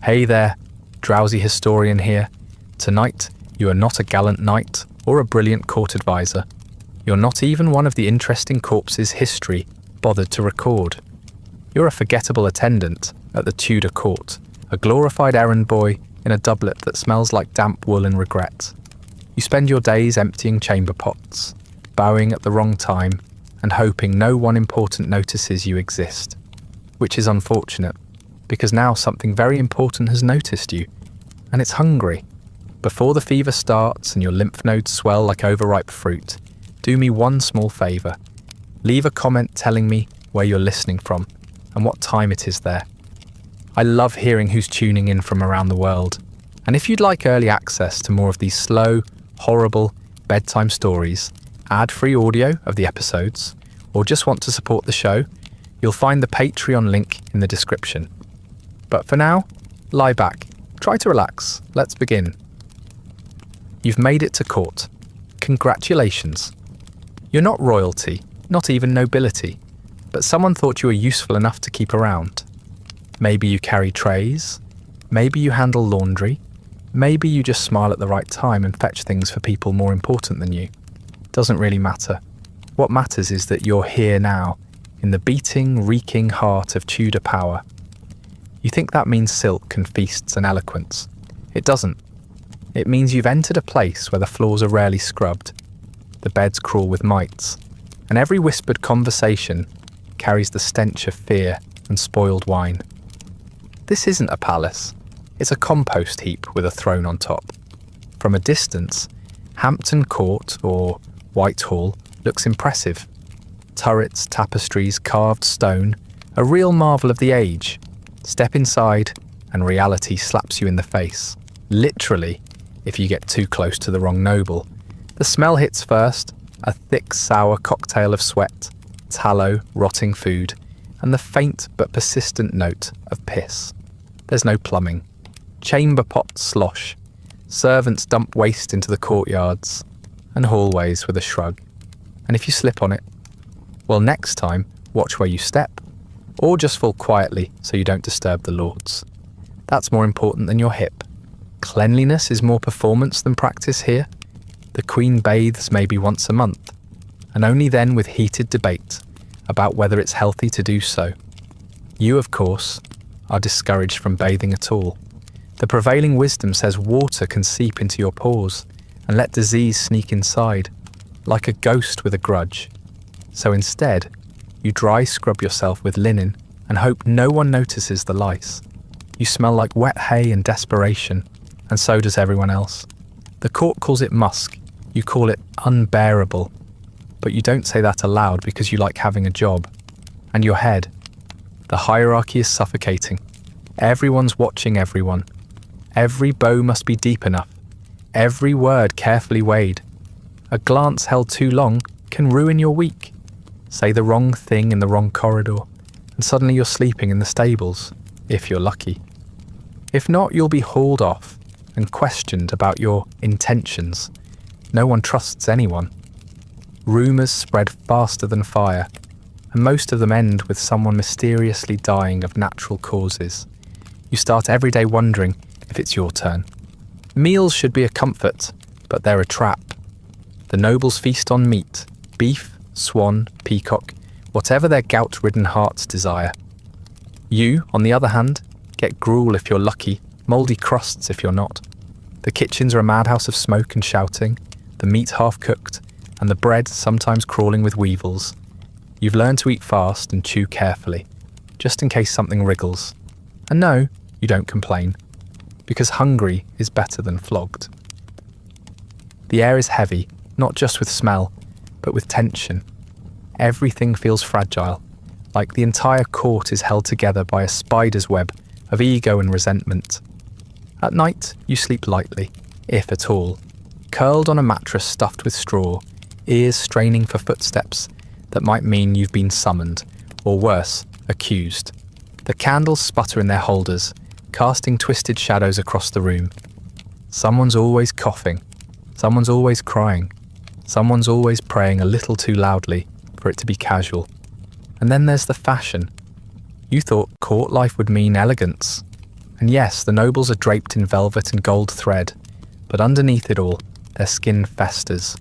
Hey there, drowsy historian here. Tonight, you are not a gallant knight or a brilliant court advisor. You're not even one of the interesting corpses history bothered to record. You're a forgettable attendant at the Tudor court, a glorified errand boy in a doublet that smells like damp wool and regret. You spend your days emptying chamber pots, bowing at the wrong time, and hoping no one important notices you exist. Which is unfortunate, because now something very important has noticed you, and it's hungry. Before the fever starts and your lymph nodes swell like overripe fruit, do me one small favour. Leave a comment telling me where you're listening from and what time it is there. I love hearing who's tuning in from around the world. And if you'd like early access to more of these slow, horrible bedtime stories, ad-free audio of the episodes, or just want to support the show, you'll find the Patreon link in the description. But for now, lie back, try to relax, let's begin. You've made it to court. Congratulations. You're not royalty, not even nobility, but someone thought you were useful enough to keep around. Maybe you carry trays, maybe you handle laundry, maybe you just smile at the right time and fetch things for people more important than you. Doesn't really matter. What matters is that you're here now, in the beating, reeking heart of Tudor power. You think that means silk and feasts and eloquence. It doesn't. It means you've entered a place where the floors are rarely scrubbed, the beds crawl with mites, and every whispered conversation carries the stench of fear and spoiled wine. This isn't a palace. It's a compost heap with a throne on top. From a distance, Hampton Court, or Whitehall, looks impressive. Turrets, tapestries, carved stone, a real marvel of the age. Step inside, and reality slaps you in the face. Literally, if you get too close to the wrong noble. The smell hits first, a thick, sour cocktail of sweat, tallow, rotting food, and the faint but persistent note of piss. There's no plumbing. Chamber pots slosh. Servants dump waste into the courtyards and hallways with a shrug. And if you slip on it, well, next time, watch where you step. Or just fall quietly so you don't disturb the lords. That's more important than your hip. Cleanliness is more performance than practice here. The Queen bathes maybe once a month, and only then with heated debate about whether it's healthy to do so. You, of course, are discouraged from bathing at all. The prevailing wisdom says water can seep into your pores and let disease sneak inside, like a ghost with a grudge. So instead, you dry scrub yourself with linen and hope no one notices the lice. You smell like wet hay and desperation, and so does everyone else. The court calls it musk, you call it unbearable, but you don't say that aloud because you like having a job. And your head. The hierarchy is suffocating. Everyone's watching everyone. Every bow must be deep enough. Every word carefully weighed. A glance held too long can ruin your week. Say the wrong thing in the wrong corridor, and suddenly you're sleeping in the stables, if you're lucky. If not, you'll be hauled off and questioned about your intentions. No one trusts anyone. Rumours spread faster than fire, and most of them end with someone mysteriously dying of natural causes. You start every day wondering if it's your turn. Meals should be a comfort, but they're a trap. The nobles feast on meat, beef, swan, peacock, whatever their gout-ridden hearts desire. You, on the other hand, get gruel if you're lucky, mouldy crusts if you're not. The kitchens are a madhouse of smoke and shouting, the meat half-cooked, and the bread sometimes crawling with weevils. You've learned to eat fast and chew carefully, just in case something wriggles. And no, you don't complain, because hungry is better than flogged. The air is heavy, not just with smell, but with tension. Everything feels fragile, like the entire court is held together by a spider's web of ego and resentment. At night, you sleep lightly, if at all, curled on a mattress stuffed with straw, ears straining for footsteps that might mean you've been summoned, or worse, accused. The candles sputter in their holders, casting twisted shadows across the room. Someone's always coughing, someone's always crying, someone's always praying a little too loudly for it to be casual. And then there's the fashion. You thought court life would mean elegance, And yes, the nobles are draped in velvet and gold thread, but underneath it all, their skin festers.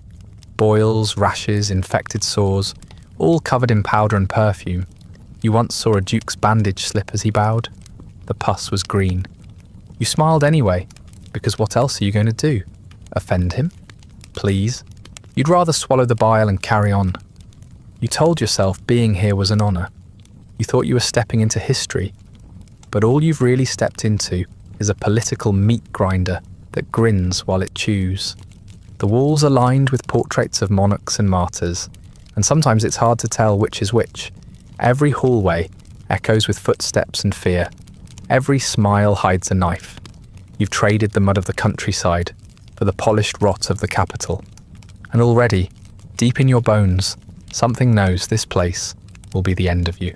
Boils, rashes, infected sores, all covered in powder and perfume. You once saw a duke's bandage slip as he bowed. The pus was green. You smiled anyway, because what else are you going to do? Offend him? Please? You'd rather swallow the bile and carry on. You told yourself being here was an honour. You thought you were stepping into history, but all you've really stepped into is a political meat grinder that grins while it chews. The walls are lined with portraits of monarchs and martyrs, and sometimes it's hard to tell which is which. Every hallway echoes with footsteps and fear. Every smile hides a knife. You've traded the mud of the countryside for the polished rot of the capital. And already, deep in your bones, something knows this place will be the end of you.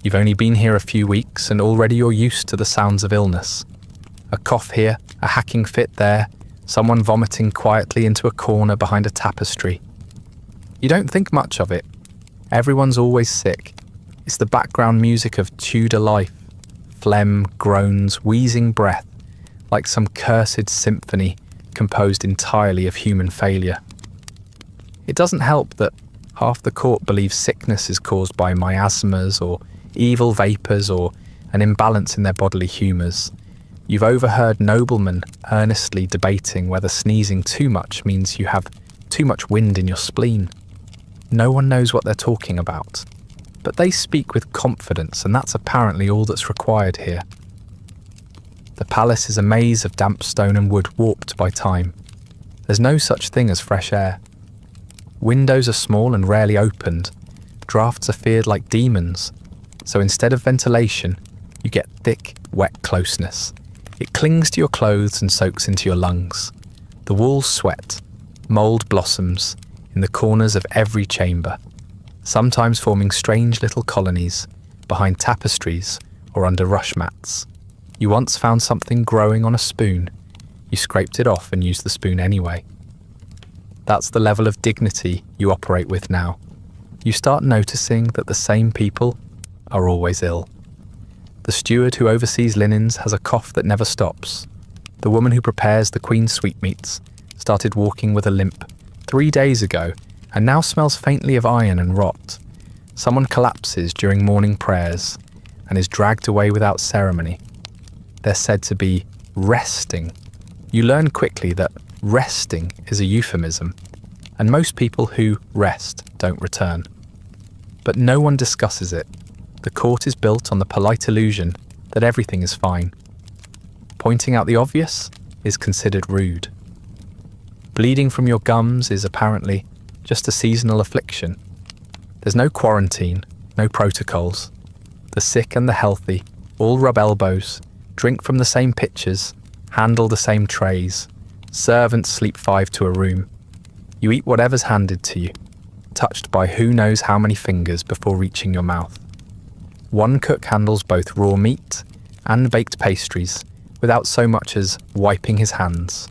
You've only been here a few weeks and already you're used to the sounds of illness. A cough here, a hacking fit there, someone vomiting quietly into a corner behind a tapestry. You don't think much of it. Everyone's always sick. It's the background music of Tudor life. Phlegm, groans, wheezing breath, like some cursed symphony composed entirely of human failure. It doesn't help that half the court believes sickness is caused by miasmas or evil vapours or an imbalance in their bodily humours. You've overheard noblemen earnestly debating whether sneezing too much means you have too much wind in your spleen. No one knows what they're talking about, but they speak with confidence, and that's apparently all that's required here. The palace is a maze of damp stone and wood warped by time. There's no such thing as fresh air. Windows are small and rarely opened. Drafts are feared like demons. So instead of ventilation, you get thick, wet closeness. It clings to your clothes and soaks into your lungs. The walls sweat. Mould blossoms in the corners of every chamber, sometimes forming strange little colonies behind tapestries or under rush mats. You once found something growing on a spoon. You scraped it off and used the spoon anyway. That's the level of dignity you operate with now. You start noticing that the same people are always ill. The steward who oversees linens has a cough that never stops. The woman who prepares the Queen's sweetmeats started walking with a limp 3 days ago and now smells faintly of iron and rot. Someone collapses during morning prayers and is dragged away without ceremony. They're said to be resting. You learn quickly that resting is a euphemism, and most people who rest don't return. But no one discusses it. The court is built on the polite illusion that everything is fine. Pointing out the obvious is considered rude. Bleeding from your gums is apparently just a seasonal affliction. There's no quarantine, no protocols. The sick and the healthy all rub elbows, drink from the same pitchers, handle the same trays. Servants sleep 5 to a room. You eat whatever's handed to you, touched by who knows how many fingers before reaching your mouth. One cook handles both raw meat and baked pastries without so much as wiping his hands.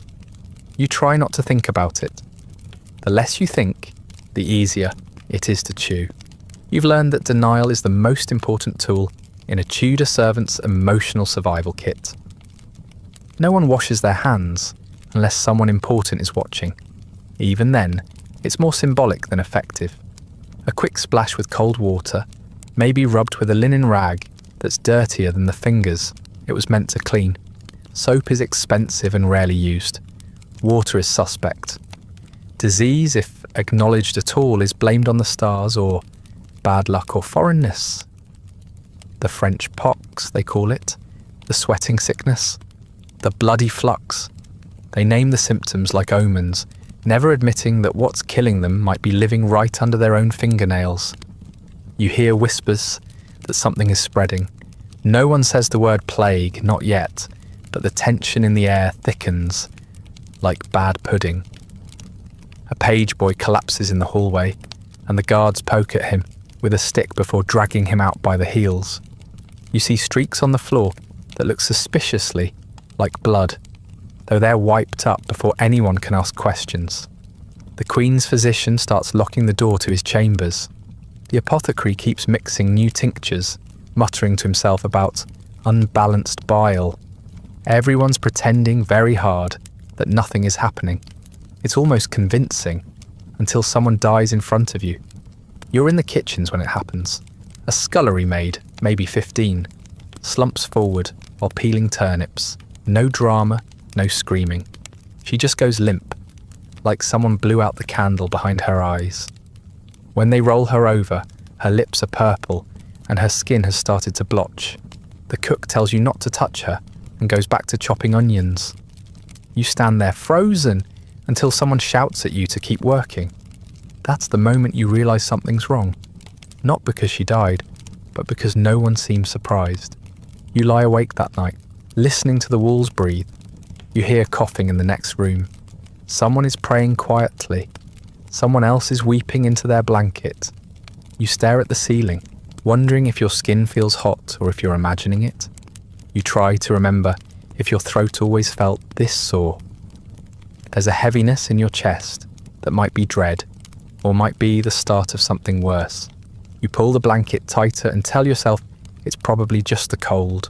You try not to think about it. The less you think, the easier it is to chew. You've learned that denial is the most important tool in a Tudor servant's emotional survival kit. No one washes their hands unless someone important is watching. Even then, it's more symbolic than effective. A quick splash with cold water, maybe rubbed with a linen rag that's dirtier than the fingers it was meant to clean. Soap is expensive and rarely used. Water is suspect. Disease, if acknowledged at all, is blamed on the stars or bad luck or foreignness. The French pox, they call it. The sweating sickness. The bloody flux. They name the symptoms like omens, never admitting that what's killing them might be living right under their own fingernails. You hear whispers that something is spreading. No one says the word plague, not yet, but the tension in the air thickens like bad pudding. A page boy collapses in the hallway, and the guards poke at him with a stick before dragging him out by the heels. You see streaks on the floor that look suspiciously like blood, though they're wiped up before anyone can ask questions. The Queen's physician starts locking the door to his chambers. The apothecary keeps mixing new tinctures, muttering to himself about unbalanced bile. Everyone's pretending very hard that nothing is happening. It's almost convincing, until someone dies in front of you. You're in the kitchens when it happens. A scullery maid, maybe 15, slumps forward while peeling turnips. No drama, no screaming. She just goes limp, like someone blew out the candle behind her eyes. When they roll her over, her lips are purple and her skin has started to blotch. The cook tells you not to touch her and goes back to chopping onions. You stand there frozen until someone shouts at you to keep working. That's the moment you realise something's wrong. Not because she died, but because no one seems surprised. You lie awake that night, listening to the walls breathe. You hear coughing in the next room. Someone is praying quietly. Someone else is weeping into their blanket. You stare at the ceiling, wondering if your skin feels hot or if you're imagining it. You try to remember if your throat always felt this sore. There's a heaviness in your chest that might be dread, or might be the start of something worse. You pull the blanket tighter and tell yourself it's probably just the cold,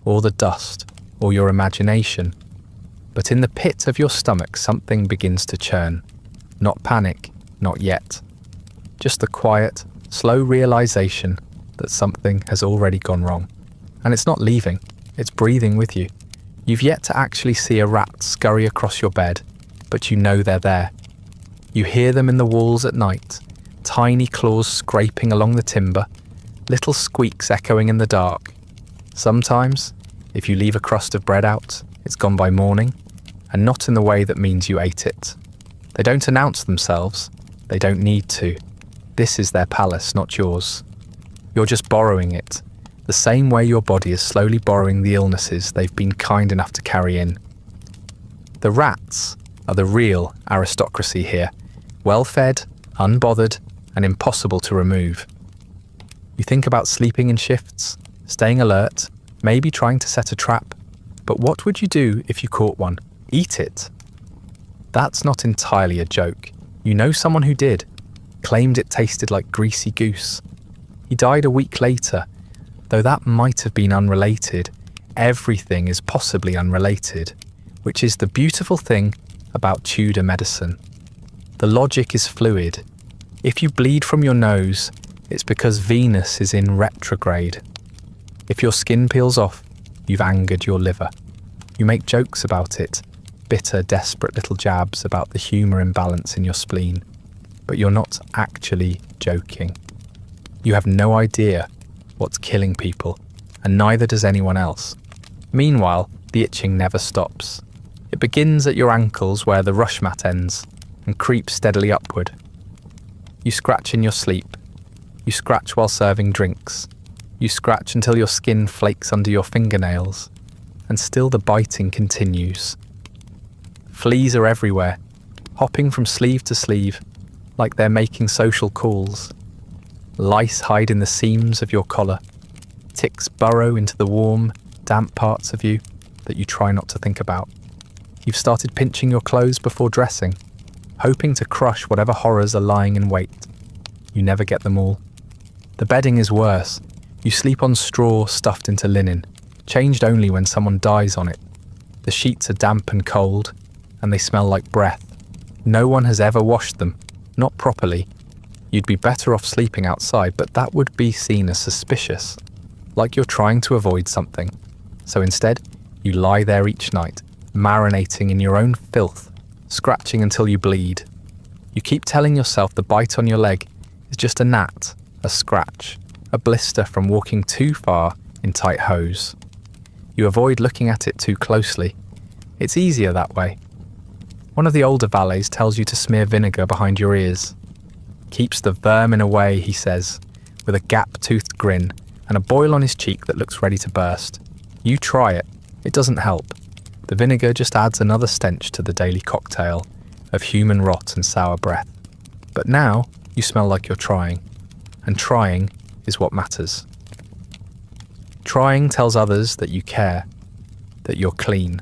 or the dust, or your imagination. But in the pit of your stomach, something begins to churn. Not panic, not yet. Just the quiet, slow realization that something has already gone wrong. And it's not leaving, it's breathing with you. You've yet to actually see a rat scurry across your bed, but you know they're there. You hear them in the walls at night, tiny claws scraping along the timber, little squeaks echoing in the dark. Sometimes, if you leave a crust of bread out, it's gone by morning, and not in the way that means you ate it. They don't announce themselves. They don't need to. This is their palace, not yours. You're just borrowing it, the same way your body is slowly borrowing the illnesses they've been kind enough to carry in. The rats are the real aristocracy here, well-fed, unbothered, and impossible to remove. You think about sleeping in shifts, staying alert, maybe trying to set a trap. But what would you do if you caught one? Eat it. That's not entirely a joke. You know someone who did, claimed it tasted like greasy goose. He died a week later. Though that might have been unrelated, everything is possibly unrelated, which is the beautiful thing about Tudor medicine. The logic is fluid. If you bleed from your nose, it's because Venus is in retrograde. If your skin peels off, you've angered your liver. You make jokes about it, bitter, desperate little jabs about the humour imbalance in your spleen, but you're not actually joking. You have no idea what's killing people, and neither does anyone else. Meanwhile, the itching never stops. It begins at your ankles where the rush mat ends, and creeps steadily upward. You scratch in your sleep. You scratch while serving drinks. You scratch until your skin flakes under your fingernails, and still the biting continues. Fleas are everywhere, hopping from sleeve to sleeve, like they're making social calls. Lice hide in the seams of your collar. Ticks burrow into the warm, damp parts of you that you try not to think about. You've started pinching your clothes before dressing, hoping to crush whatever horrors are lying in wait. You never get them all. The bedding is worse. You sleep on straw stuffed into linen, changed only when someone dies on it. The sheets are damp and cold, and they smell like breath. No one has ever washed them, not properly. You'd be better off sleeping outside, but that would be seen as suspicious, like you're trying to avoid something. So instead, you lie there each night, marinating in your own filth, scratching until you bleed. You keep telling yourself the bite on your leg is just a gnat, a scratch, a blister from walking too far in tight hose. You avoid looking at it too closely. It's easier that way. One of the older valets tells you to smear vinegar behind your ears. Keeps the vermin away, he says, with a gap-toothed grin and a boil on his cheek that looks ready to burst. You try it. It doesn't help. The vinegar just adds another stench to the daily cocktail of human rot and sour breath. But now you smell like you're trying, and trying is what matters. Trying tells others that you care, that you're clean,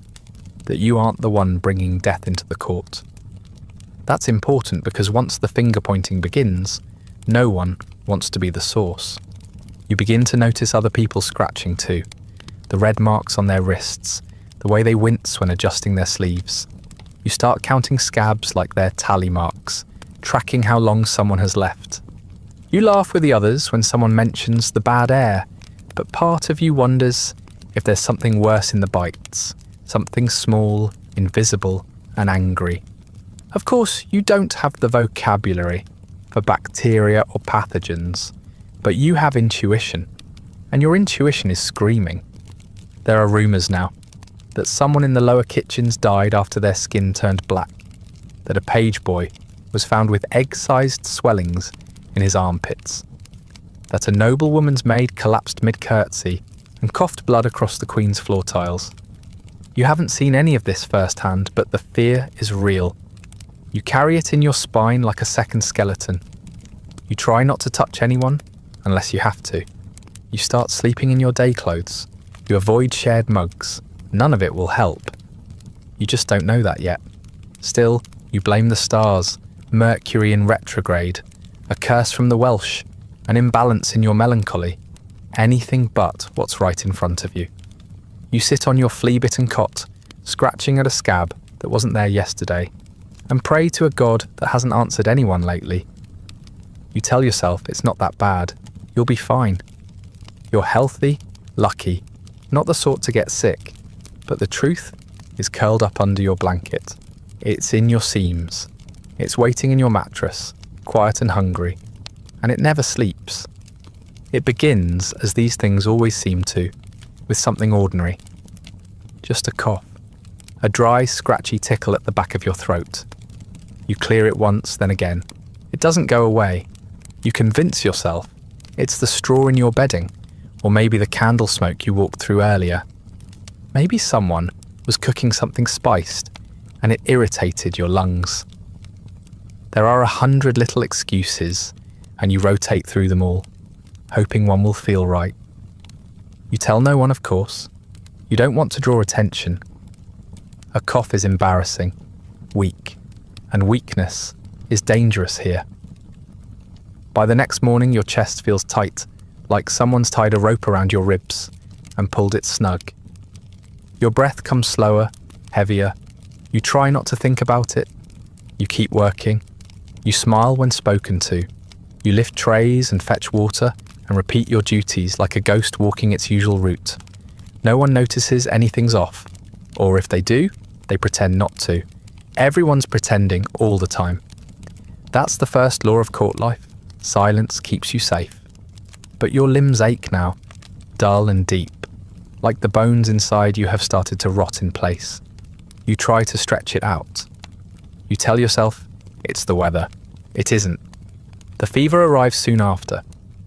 that you aren't the one bringing death into the court. That's important because once the finger-pointing begins, no one wants to be the source. You begin to notice other people scratching too, the red marks on their wrists, the way they wince when adjusting their sleeves. You start counting scabs like they're tally marks, tracking how long someone has left. You laugh with the others when someone mentions the bad air, but part of you wonders if there's something worse in the bites, something small, invisible, and angry. Of course, you don't have the vocabulary for bacteria or pathogens, but you have intuition, and your intuition is screaming. There are rumours now that someone in the lower kitchens died after their skin turned black, that a page boy was found with egg-sized swellings in his armpits, that a noblewoman's maid collapsed mid-curtsy and coughed blood across the Queen's floor tiles. You haven't seen any of this firsthand, but the fear is real. You carry it in your spine like a second skeleton. You try not to touch anyone unless you have to. You start sleeping in your day clothes. You avoid shared mugs. None of it will help. You just don't know that yet. Still, you blame the stars, Mercury in retrograde, a curse from the Welsh, an imbalance in your melancholy. Anything but what's right in front of you. You sit on your flea-bitten cot, scratching at a scab that wasn't there yesterday, and pray to a god that hasn't answered anyone lately. You tell yourself it's not that bad. You'll be fine. You're healthy, lucky, not the sort to get sick, but the truth is curled up under your blanket. It's in your seams. It's waiting in your mattress, quiet and hungry, and it never sleeps. It begins, as these things always seem to, with something ordinary. Just a cough, a dry, scratchy tickle at the back of your throat. You clear it once, then again. It doesn't go away. You convince yourself it's the straw in your bedding, or maybe the candle smoke you walked through earlier. Maybe someone was cooking something spiced, and it irritated your lungs. There are 100 little excuses, and you rotate through them all, hoping one will feel right. You tell no one, of course. You don't want to draw attention. A cough is embarrassing, weak, and weakness is dangerous here. By the next morning, your chest feels tight, like someone's tied a rope around your ribs and pulled it snug. Your breath comes slower, heavier. You try not to think about it. You keep working. You smile when spoken to. You lift trays and fetch water and repeat your duties like a ghost walking its usual route. No one notices anything's off, or if they do, they pretend not to. Everyone's pretending all the time. That's the first law of court life. Silence keeps you safe. But your limbs ache now, dull and deep, like the bones inside you have started to rot in place. You try to stretch it out. You tell yourself, it's the weather. It isn't. The fever arrives soon after.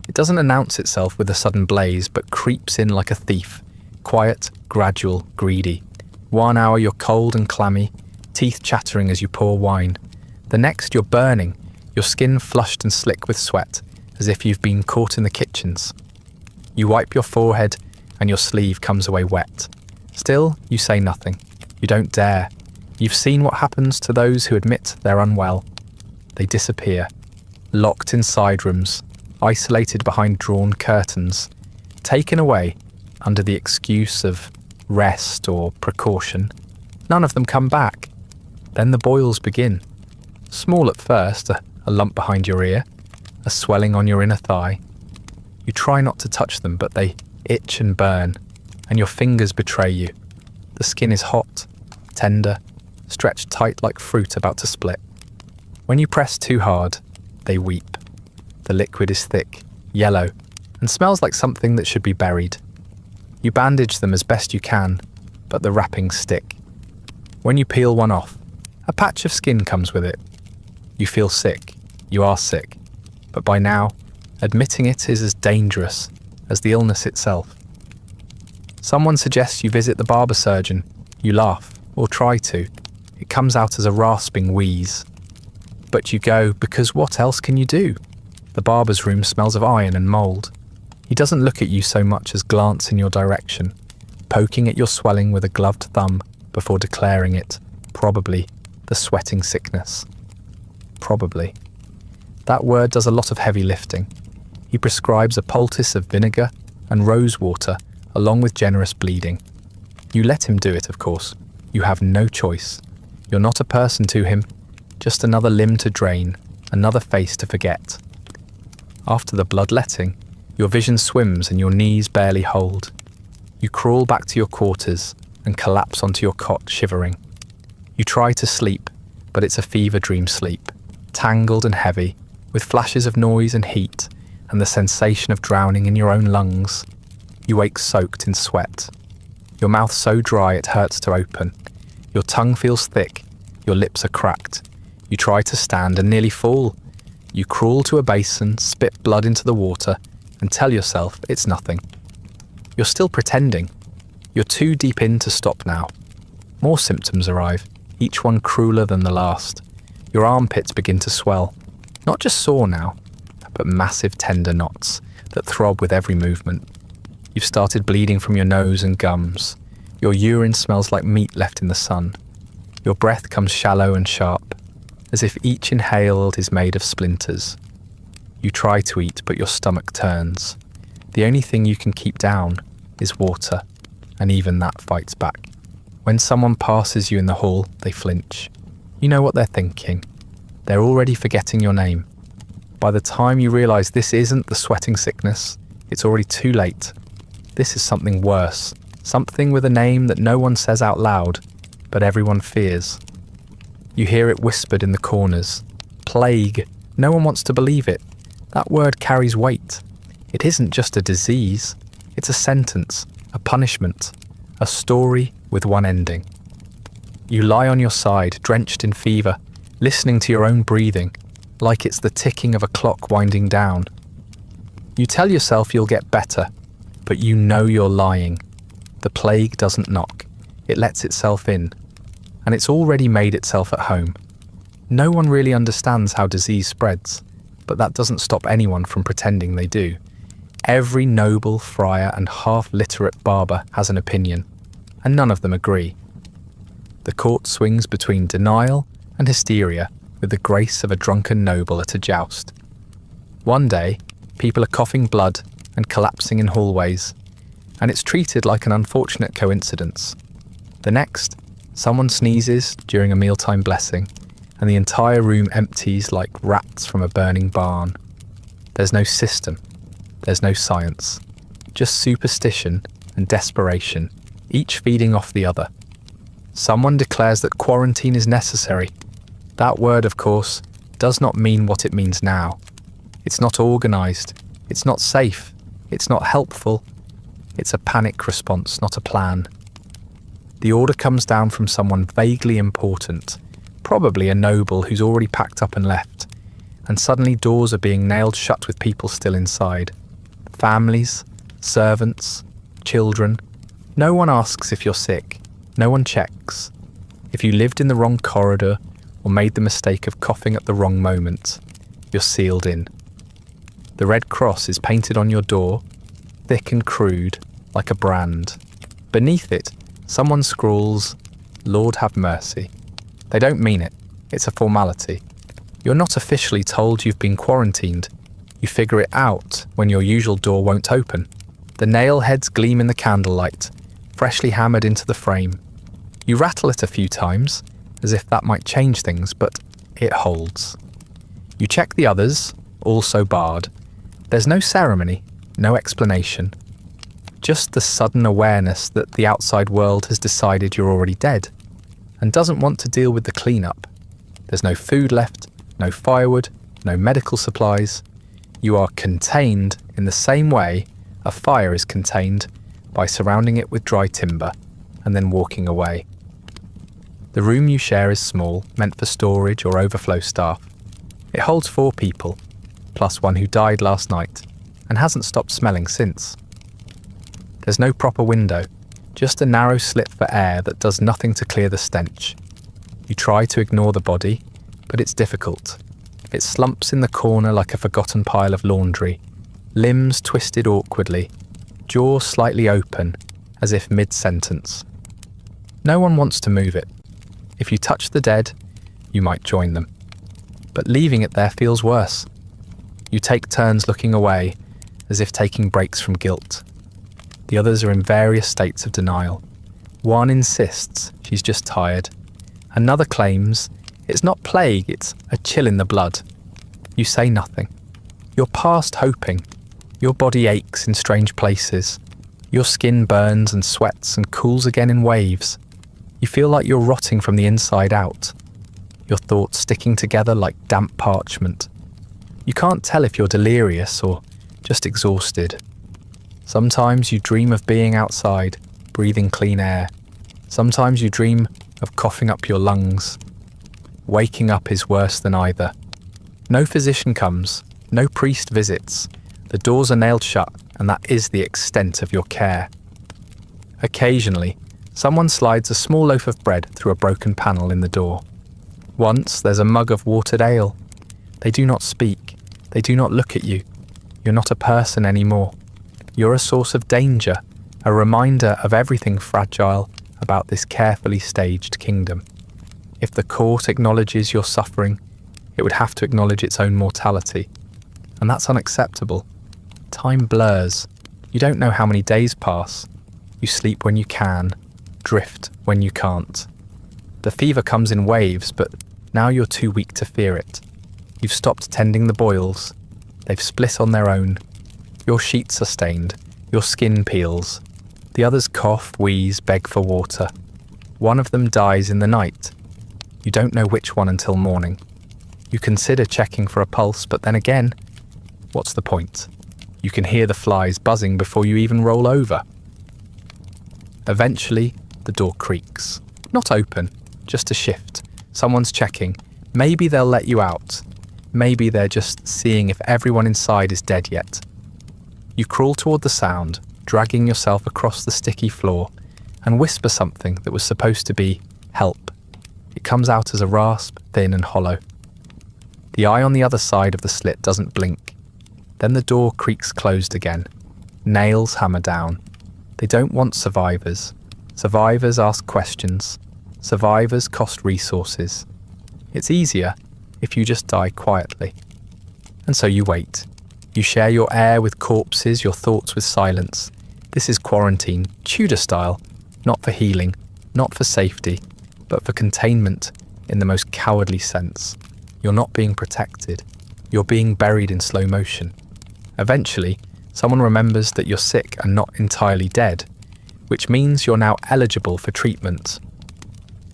It doesn't announce itself with a sudden blaze, but creeps in like a thief, quiet, gradual, greedy. 1 hour you're cold and clammy, teeth chattering as you pour wine. The next you're burning, your skin flushed and slick with sweat, as if you've been caught in the kitchens. You wipe your forehead and your sleeve comes away wet. Still, you say nothing. You don't dare. You've seen what happens to those who admit they're unwell. They disappear, locked in side rooms, isolated behind drawn curtains, taken away under the excuse of rest or precaution. None of them come back. Then the boils begin. Small at first, a lump behind your ear, a swelling on your inner thigh. You try not to touch them, but they itch and burn, and your fingers betray you. The skin is hot, tender, stretched tight like fruit about to split. When you press too hard, they weep. The liquid is thick, yellow, and smells like something that should be buried. You bandage them as best you can, but the wrappings stick. When you peel one off, a patch of skin comes with it. You feel sick. You are sick. But by now, admitting it is as dangerous as the illness itself. Someone suggests you visit the barber surgeon. You laugh, or try to. It comes out as a rasping wheeze. But you go because what else can you do? The barber's room smells of iron and mould. He doesn't look at you so much as glance in your direction, poking at your swelling with a gloved thumb before declaring it, probably, the sweating sickness. Probably. That word does a lot of heavy lifting. He prescribes a poultice of vinegar and rose water along with generous bleeding. You let him do it, of course. You have no choice. You're not a person to him, just another limb to drain, another face to forget. After the bloodletting, your vision swims and your knees barely hold. You crawl back to your quarters and collapse onto your cot, shivering. You try to sleep, but it's a fever dream sleep, tangled and heavy, with flashes of noise and heat, and the sensation of drowning in your own lungs. You wake soaked in sweat. Your mouth so dry it hurts to open. Your tongue feels thick. Your lips are cracked. You try to stand and nearly fall. You crawl to a basin, spit blood into the water, and tell yourself it's nothing. You're still pretending. You're too deep in to stop now. More symptoms arrive, each one crueler than the last. Your armpits begin to swell. Not just sore now, but massive tender knots that throb with every movement. You've started bleeding from your nose and gums. Your urine smells like meat left in the sun. Your breath comes shallow and sharp, as if each inhaled is made of splinters. You try to eat, but your stomach turns. The only thing you can keep down is water, and even that fights back. When someone passes you in the hall, they flinch. You know what they're thinking. They're already forgetting your name. By the time you realise this isn't the sweating sickness, it's already too late. This is something worse, something with a name that no one says out loud, but everyone fears. You hear it whispered in the corners. Plague. No one wants to believe it. That word carries weight. It isn't just a disease. It's a sentence, a punishment, a story with one ending. You lie on your side, drenched in fever, listening to your own breathing, like it's the ticking of a clock winding down. You tell yourself you'll get better, but you know you're lying. The plague doesn't knock. It lets itself in, and it's already made itself at home. No one really understands how disease spreads, but that doesn't stop anyone from pretending they do. Every noble, friar, and half-literate barber has an opinion, and none of them agree. The court swings between denial and hysteria with the grace of a drunken noble at a joust. One day, people are coughing blood and collapsing in hallways, and it's treated like an unfortunate coincidence. The next, someone sneezes during a mealtime blessing, and the entire room empties like rats from a burning barn. There's no system. There's no science. Just superstition and desperation, each feeding off the other. Someone declares that quarantine is necessary. That word, of course, does not mean what it means now. It's not organised. It's not safe. It's not helpful. It's a panic response, not a plan. The order comes down from someone vaguely important, probably a noble who's already packed up and left, and suddenly doors are being nailed shut with people still inside. Families, servants, children. No one asks if you're sick. No one checks. If you lived in the wrong corridor or made the mistake of coughing at the wrong moment, you're sealed in. The Red Cross is painted on your door, thick and crude, like a brand. Beneath it, someone scrawls, "Lord have mercy." They don't mean it. It's a formality. You're not officially told you've been quarantined. You figure it out when your usual door won't open. The nail heads gleam in the candlelight, freshly hammered into the frame. You rattle it a few times, as if that might change things, but it holds. You check the others, also barred. There's no ceremony, no explanation. Just the sudden awareness that the outside world has decided you're already dead, and doesn't want to deal with the cleanup. There's no food left, no firewood, no medical supplies. You are contained in the same way a fire is contained by surrounding it with dry timber and then walking away. The room you share is small, meant for storage or overflow staff. It holds 4 people, plus one who died last night and hasn't stopped smelling since. There's no proper window, just a narrow slit for air that does nothing to clear the stench. You try to ignore the body, but it's difficult. It slumps in the corner like a forgotten pile of laundry, limbs twisted awkwardly, jaw slightly open, as if mid-sentence. No one wants to move it. If you touch the dead, you might join them. But leaving it there feels worse. You take turns looking away, as if taking breaks from guilt. The others are in various states of denial. One insists she's just tired. Another claims it's not plague, it's a chill in the blood. You say nothing. You're past hoping. Your body aches in strange places. Your skin burns and sweats and cools again in waves. You feel like you're rotting from the inside out. Your thoughts sticking together like damp parchment. You can't tell if you're delirious or just exhausted. Sometimes you dream of being outside, breathing clean air. Sometimes you dream of coughing up your lungs. Waking up is worse than either. No physician comes, no priest visits. The doors are nailed shut, and that is the extent of your care. Occasionally, someone slides a small loaf of bread through a broken panel in the door. Once there's a mug of watered ale. They do not speak. They do not look at you. You're not a person anymore. You're a source of danger, a reminder of everything fragile about this carefully staged kingdom. If the court acknowledges your suffering, it would have to acknowledge its own mortality. And that's unacceptable. Time blurs. You don't know how many days pass. You sleep when you can, drift when you can't. The fever comes in waves, but now you're too weak to fear it. You've stopped tending the boils. They've split on their own. Your sheets are stained. Your skin peels. The others cough, wheeze, beg for water. One of them dies in the night. You don't know which one until morning. You consider checking for a pulse, but then again, what's the point? You can hear the flies buzzing before you even roll over. Eventually, the door creaks. Not open, just a shift. Someone's checking. Maybe they'll let you out. Maybe they're just seeing if everyone inside is dead yet. You crawl toward the sound, dragging yourself across the sticky floor, and whisper something that was supposed to be help. It comes out as a rasp, thin and hollow. The eye on the other side of the slit doesn't blink. Then the door creaks closed again. Nails hammer down. They don't want survivors. Survivors ask questions. Survivors cost resources. It's easier if you just die quietly. And so you wait. You share your air with corpses, your thoughts with silence. This is quarantine, Tudor style, not for healing, not for safety, but for containment in the most cowardly sense. You're not being protected. You're being buried in slow motion. Eventually, someone remembers that you're sick and not entirely dead, which means you're now eligible for treatment.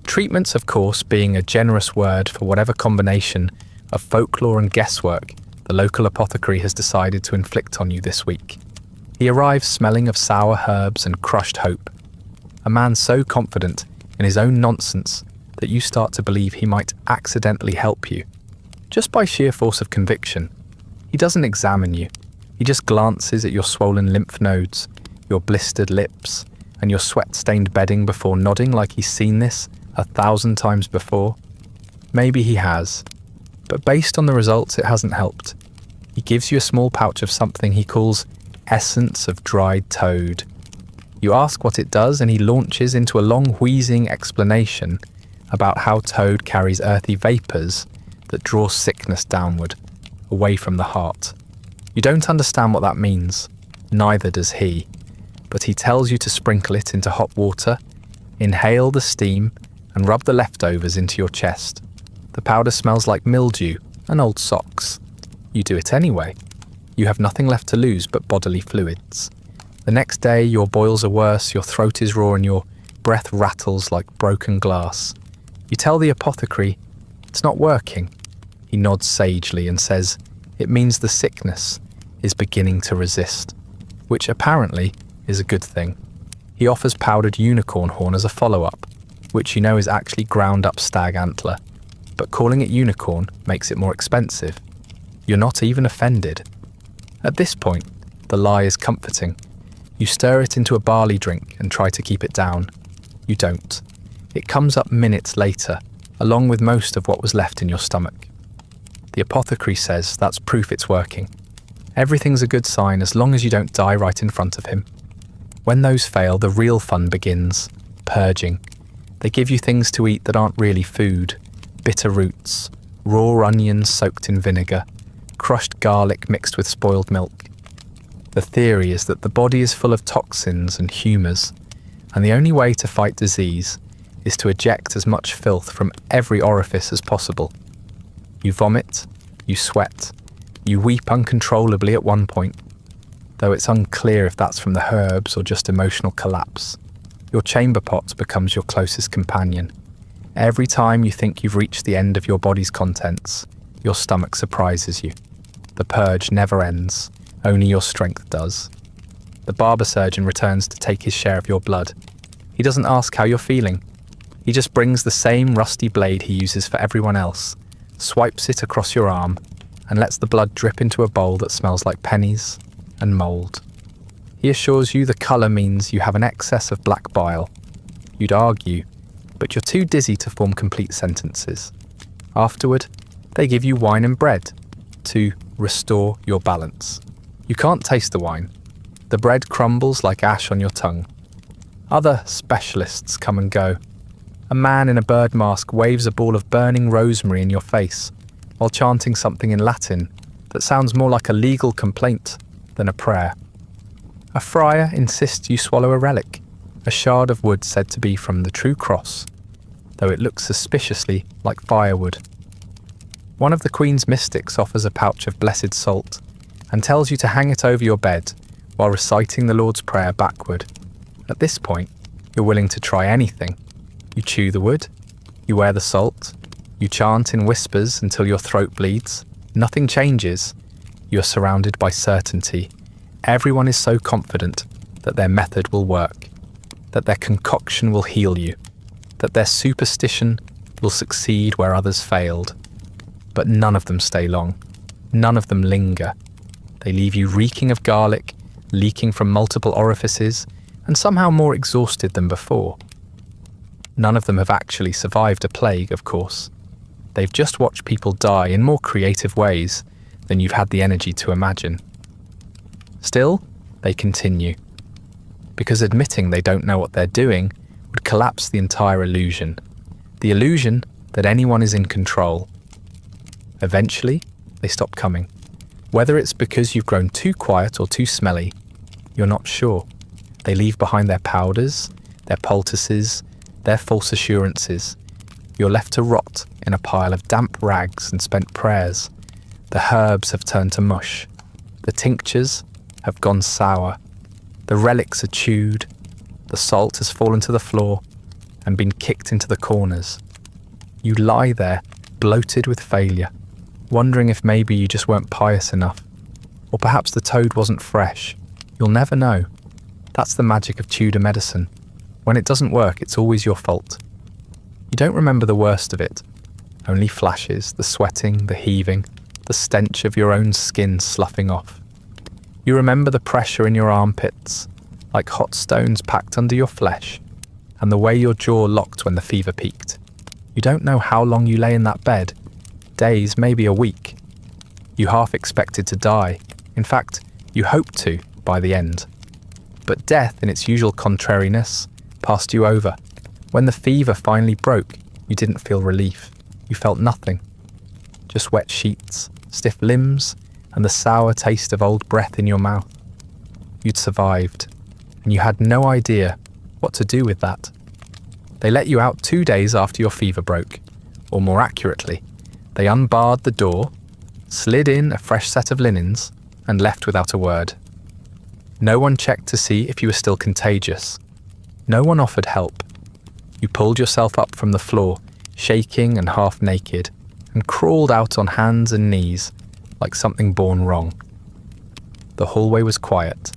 Treatments, of course, being a generous word for whatever combination of folklore and guesswork the local apothecary has decided to inflict on you this week. He arrives smelling of sour herbs and crushed hope. A man so confident in his own nonsense that you start to believe he might accidentally help you. Just by sheer force of conviction. He doesn't examine you. He just glances at your swollen lymph nodes, your blistered lips, and your sweat-stained bedding before nodding like he's seen this 1,000 times before. Maybe he has, but based on the results, it hasn't helped. He gives you a small pouch of something he calls essence of dried toad. You ask what it does, and he launches into a long wheezing explanation about how toad carries earthy vapours that draw sickness downward, away from the heart. You don't understand what that means, neither does he, but he tells you to sprinkle it into hot water, inhale the steam, and rub the leftovers into your chest. The powder smells like mildew and old socks. You do it anyway. You have nothing left to lose but bodily fluids. The next day, your boils are worse, your throat is raw, and your breath rattles like broken glass. You tell the apothecary, it's not working. He nods sagely and says, it means the sickness is beginning to resist, which apparently is a good thing. He offers powdered unicorn horn as a follow-up, which you know is actually ground up stag antler, but calling it unicorn makes it more expensive. You're not even offended. At this point, the lie is comforting. You stir it into a barley drink and try to keep it down. You don't. It comes up minutes later, along with most of what was left in your stomach. The apothecary says that's proof it's working. Everything's a good sign as long as you don't die right in front of him. When those fail, the real fun begins. Purging. They give you things to eat that aren't really food. Bitter roots, raw onions soaked in vinegar, crushed garlic mixed with spoiled milk. The theory is that the body is full of toxins and humours, and the only way to fight disease is to eject as much filth from every orifice as possible. You vomit, you sweat, you weep uncontrollably at one point, though it's unclear if that's from the herbs or just emotional collapse. Your chamber pot becomes your closest companion. Every time you think you've reached the end of your body's contents, your stomach surprises you. The purge never ends, only your strength does. The barber surgeon returns to take his share of your blood. He doesn't ask how you're feeling. He just brings the same rusty blade he uses for everyone else, swipes it across your arm, and lets the blood drip into a bowl that smells like pennies and mould. He assures you the colour means you have an excess of black bile. You'd argue, but you're too dizzy to form complete sentences. Afterward, they give you wine and bread to restore your balance. You can't taste the wine. The bread crumbles like ash on your tongue. Other specialists come and go. A man in a bird mask waves a ball of burning rosemary in your face while chanting something in Latin that sounds more like a legal complaint than a prayer. A friar insists you swallow a relic, a shard of wood said to be from the true cross, though it looks suspiciously like firewood. One of the Queen's mystics offers a pouch of blessed salt and tells you to hang it over your bed while reciting the Lord's Prayer backward. At this point, you're willing to try anything. You chew the wood, you wear the salt, you chant in whispers until your throat bleeds. Nothing changes. You're surrounded by certainty. Everyone is so confident that their method will work, that their concoction will heal you, that their superstition will succeed where others failed. But none of them stay long. None of them linger. They leave you reeking of garlic, leaking from multiple orifices, and somehow more exhausted than before. None of them have actually survived a plague, of course. They've just watched people die in more creative ways than you've had the energy to imagine. Still, they continue, because admitting they don't know what they're doing would collapse the entire illusion. The illusion that anyone is in control. Eventually, they stop coming. Whether it's because you've grown too quiet or too smelly, you're not sure. They leave behind their powders, their poultices, their false assurances. You're left to rot in a pile of damp rags and spent prayers. The herbs have turned to mush. The tinctures have gone sour. The relics are chewed. The salt has fallen to the floor and been kicked into the corners. You lie there, bloated with failure, wondering if maybe you just weren't pious enough, or perhaps the toad wasn't fresh. You'll never know. That's the magic of Tudor medicine. When it doesn't work, it's always your fault. You don't remember the worst of it, only flashes, the sweating, the heaving, the stench of your own skin sloughing off. You remember the pressure in your armpits, like hot stones packed under your flesh, and the way your jaw locked when the fever peaked. You don't know how long you lay in that bed, days, maybe a week. You half expected to die. In fact, you hoped to by the end. But death, in its usual contrariness, passed you over. When the fever finally broke, you didn't feel relief. You felt nothing. Just wet sheets, stiff limbs, and the sour taste of old breath in your mouth. You'd survived, and you had no idea what to do with that. They let you out 2 days after your fever broke, or more accurately, they unbarred the door, slid in a fresh set of linens, and left without a word. No one checked to see if you were still contagious. No one offered help. You pulled yourself up from the floor, shaking and half naked, and crawled out on hands and knees like something born wrong. The hallway was quiet.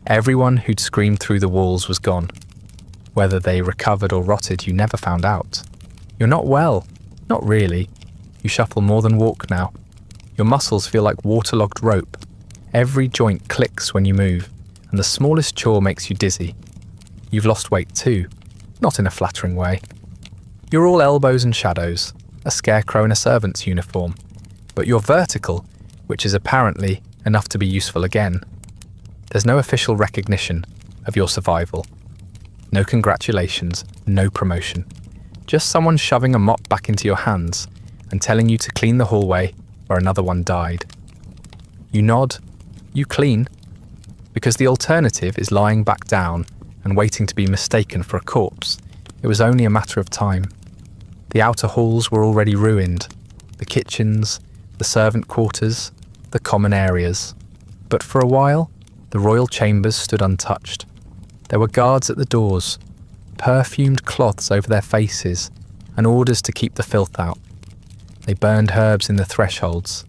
Everyone who'd screamed through the walls was gone. Whether they recovered or rotted, you never found out. You're not well. Not really. You shuffle more than walk now. Your muscles feel like waterlogged rope. Every joint clicks when you move, and the smallest chore makes you dizzy. You've lost weight too, not in a flattering way. You're all elbows and shadows, a scarecrow in a servant's uniform, but you're vertical, which is apparently enough to be useful again. There's no official recognition of your survival. No congratulations, no promotion. Just someone shoving a mop back into your hands and telling you to clean the hallway where another one died. You nod, you clean, because the alternative is lying back down and waiting to be mistaken for a corpse. It was only a matter of time. The outer halls were already ruined, the kitchens, the servant quarters, the common areas. But for a while, the royal chambers stood untouched. There were guards at the doors, perfumed cloths over their faces, and orders to keep the filth out. They burned herbs in the thresholds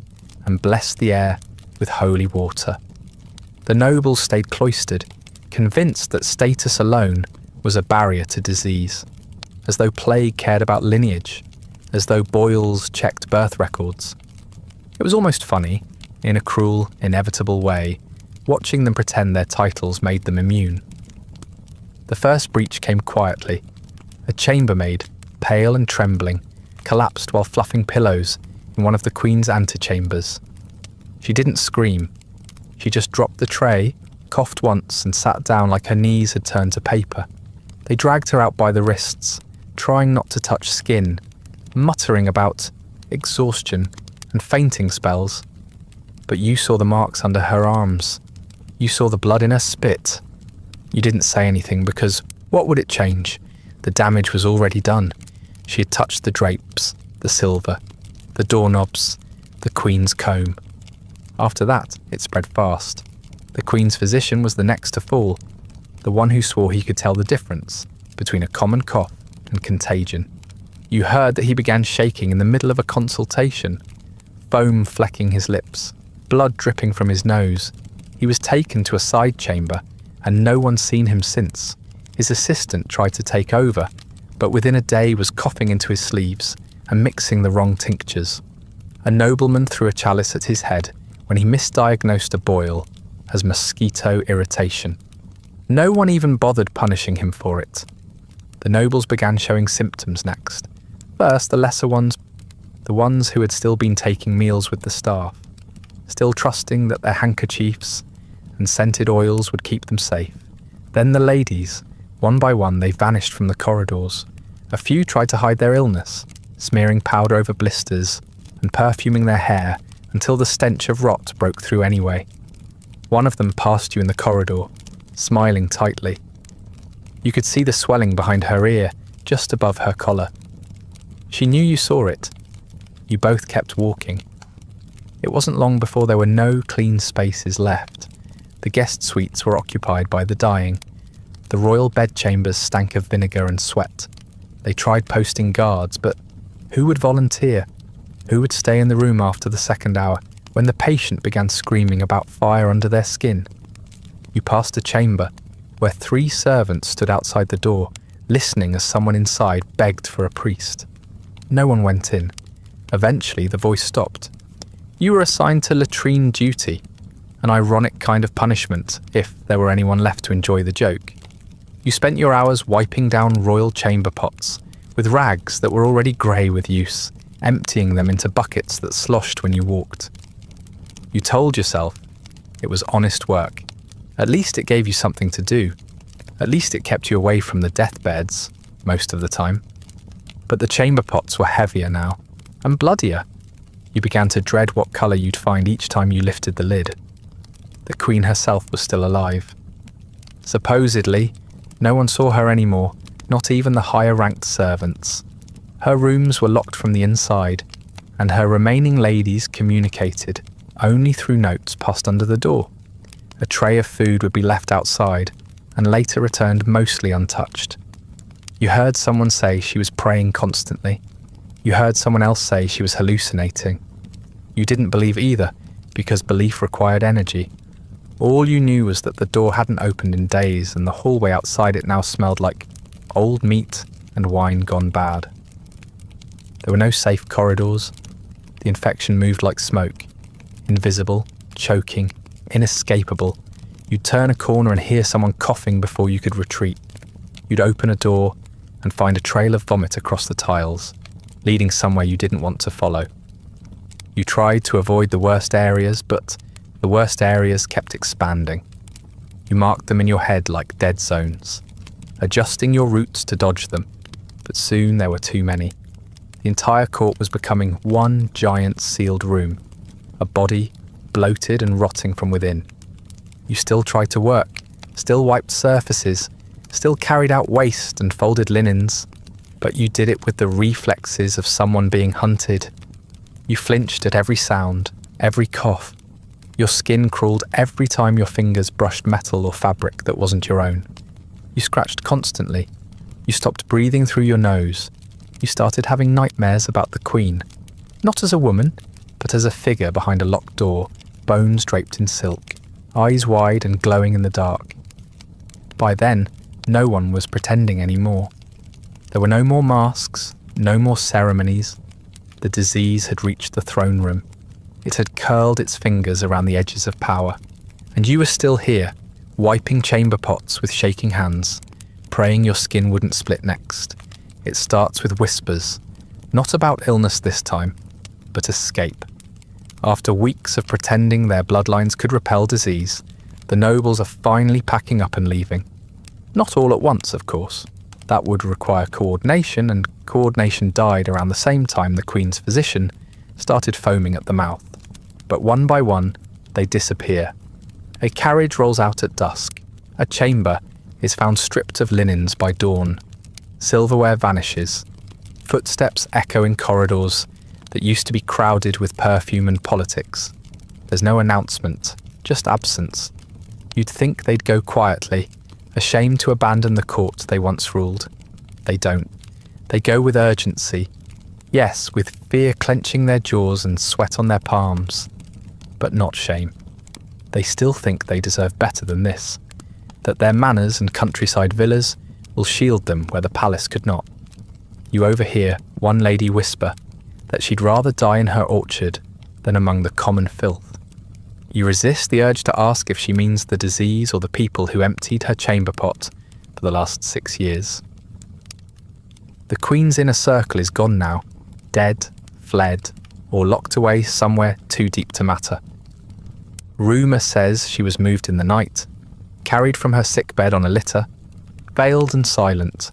and blessed the air with holy water. The nobles stayed cloistered, convinced that status alone was a barrier to disease, as though plague cared about lineage, as though boils checked birth records. It was almost funny, in a cruel, inevitable way, watching them pretend their titles made them immune. The first breach came quietly. A chambermaid, pale and trembling, collapsed while fluffing pillows in one of the Queen's antechambers. She didn't scream. She just dropped the tray, coughed once, and sat down like her knees had turned to paper. They dragged her out by the wrists, trying not to touch skin, muttering about exhaustion and fainting spells. But you saw the marks under her arms. You saw the blood in her spit. You didn't say anything because what would it change? The damage was already done. She had touched the drapes, the silver, the doorknobs, the Queen's comb. After that, it spread fast. The Queen's physician was the next to fall, the one who swore he could tell the difference between a common cough and contagion. You heard that he began shaking in the middle of a consultation, foam flecking his lips, blood dripping from his nose. He was taken to a side chamber, and no one's seen him since. His assistant tried to take over, but within a day was coughing into his sleeves and mixing the wrong tinctures. A nobleman threw a chalice at his head when he misdiagnosed a boil as mosquito irritation. No one even bothered punishing him for it. The nobles began showing symptoms next. First, the lesser ones, the ones who had still been taking meals with the staff, still trusting that their handkerchiefs and scented oils would keep them safe. Then the ladies, one by one, they vanished from the corridors. A few tried to hide their illness, smearing powder over blisters and perfuming their hair until the stench of rot broke through anyway. One of them passed you in the corridor, smiling tightly. You could see the swelling behind her ear, just above her collar. She knew you saw it. You both kept walking. It wasn't long before there were no clean spaces left. The guest suites were occupied by the dying. The royal bedchambers stank of vinegar and sweat. They tried posting guards, but who would volunteer? Who would stay in the room after the second hour, when the patient began screaming about fire under their skin? You passed a chamber, where 3 servants stood outside the door, listening as someone inside begged for a priest. No one went in. Eventually, the voice stopped. You were assigned to latrine duty, an ironic kind of punishment, if there were anyone left to enjoy the joke. You spent your hours wiping down royal chamber pots, with rags that were already grey with use, emptying them into buckets that sloshed when you walked. You told yourself it was honest work. At least it gave you something to do. At least it kept you away from the deathbeds, most of the time. But the chamber pots were heavier now, and bloodier. You began to dread what colour you'd find each time you lifted the lid. The Queen herself was still alive. Supposedly, no one saw her anymore, not even the higher-ranked servants. Her rooms were locked from the inside, and her remaining ladies communicated only through notes passed under the door. A tray of food would be left outside, and later returned mostly untouched. You heard someone say she was praying constantly. You heard someone else say she was hallucinating. You didn't believe either, because belief required energy. All you knew was that the door hadn't opened in days, and the hallway outside it now smelled like old meat and wine gone bad. There were no safe corridors. The infection moved like smoke, invisible, choking, inescapable. You'd turn a corner and hear someone coughing before you could retreat. You'd open a door and find a trail of vomit across the tiles, leading somewhere you didn't want to follow. You tried to avoid the worst areas, but the worst areas kept expanding. You marked them in your head like dead zones, adjusting your routes to dodge them, but soon there were too many. The entire court was becoming one giant sealed room, a body bloated and rotting from within. You still tried to work, still wiped surfaces, still carried out waste and folded linens, but you did it with the reflexes of someone being hunted. You flinched at every sound, every cough. Your skin crawled every time your fingers brushed metal or fabric that wasn't your own. You scratched constantly. You stopped breathing through your nose. You started having nightmares about the Queen. Not as a woman, but as a figure behind a locked door, bones draped in silk, eyes wide and glowing in the dark. By then, no one was pretending anymore. There were no more masks, no more ceremonies. The disease had reached the throne room. It had curled its fingers around the edges of power. And you were still here, wiping chamber pots with shaking hands, praying your skin wouldn't split next. It starts with whispers, not about illness this time, but escape. After weeks of pretending their bloodlines could repel disease, the nobles are finally packing up and leaving. Not all at once, of course. That would require coordination, and coordination died around the same time the Queen's physician started foaming at the mouth. But one by one, they disappear. A carriage rolls out at dusk. A chamber is found stripped of linens by dawn. Silverware vanishes. Footsteps echo in corridors that used to be crowded with perfume and politics. There's no announcement, just absence. You'd think they'd go quietly, ashamed to abandon the court they once ruled. They don't. They go with urgency. Yes, with fear clenching their jaws and sweat on their palms. But not shame. They still think they deserve better than this. That their manors and countryside villas will shield them where the palace could not. You overhear one lady whisper that she'd rather die in her orchard than among the common filth. You resist the urge to ask if she means the disease or the people who emptied her chamber pot for the last 6 years. The Queen's inner circle is gone now, dead, fled, or locked away somewhere too deep to matter. Rumour says she was moved in the night, carried from her sickbed on a litter, veiled and silent.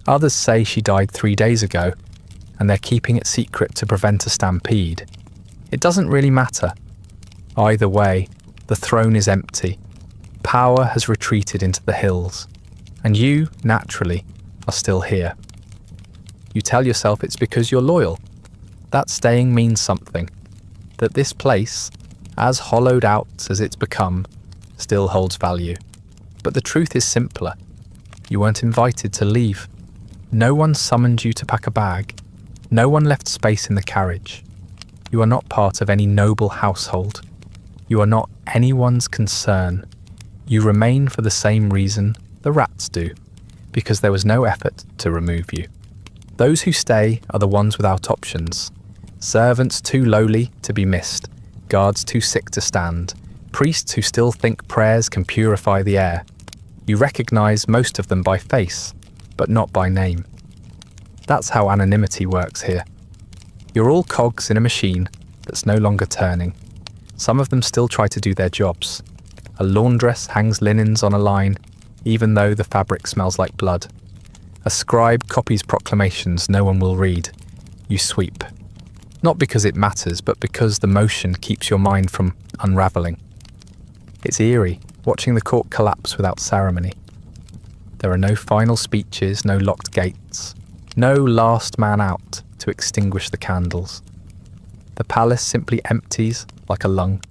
Others say she died 3 days ago, and they're keeping it secret to prevent a stampede. It doesn't really matter. Either way, the throne is empty. Power has retreated into the hills, and you, naturally, are still here. You tell yourself it's because you're loyal. That staying means something, that this place, as hollowed out as it's become, still holds value. But the truth is simpler. You weren't invited to leave. No one summoned you to pack a bag. No one left space in the carriage. You are not part of any noble household. You are not anyone's concern. You remain for the same reason the rats do, because there was no effort to remove you. Those who stay are the ones without options. Servants too lowly to be missed, guards too sick to stand, priests who still think prayers can purify the air. You recognize most of them by face, but not by name. That's how anonymity works here. You're all cogs in a machine that's no longer turning. Some of them still try to do their jobs. A laundress hangs linens on a line, even though the fabric smells like blood. A scribe copies proclamations no one will read. You sweep. Not because it matters, but because the motion keeps your mind from unravelling. It's eerie, watching the court collapse without ceremony. There are no final speeches, no locked gates, no last man out to extinguish the candles. The palace simply empties like a lung.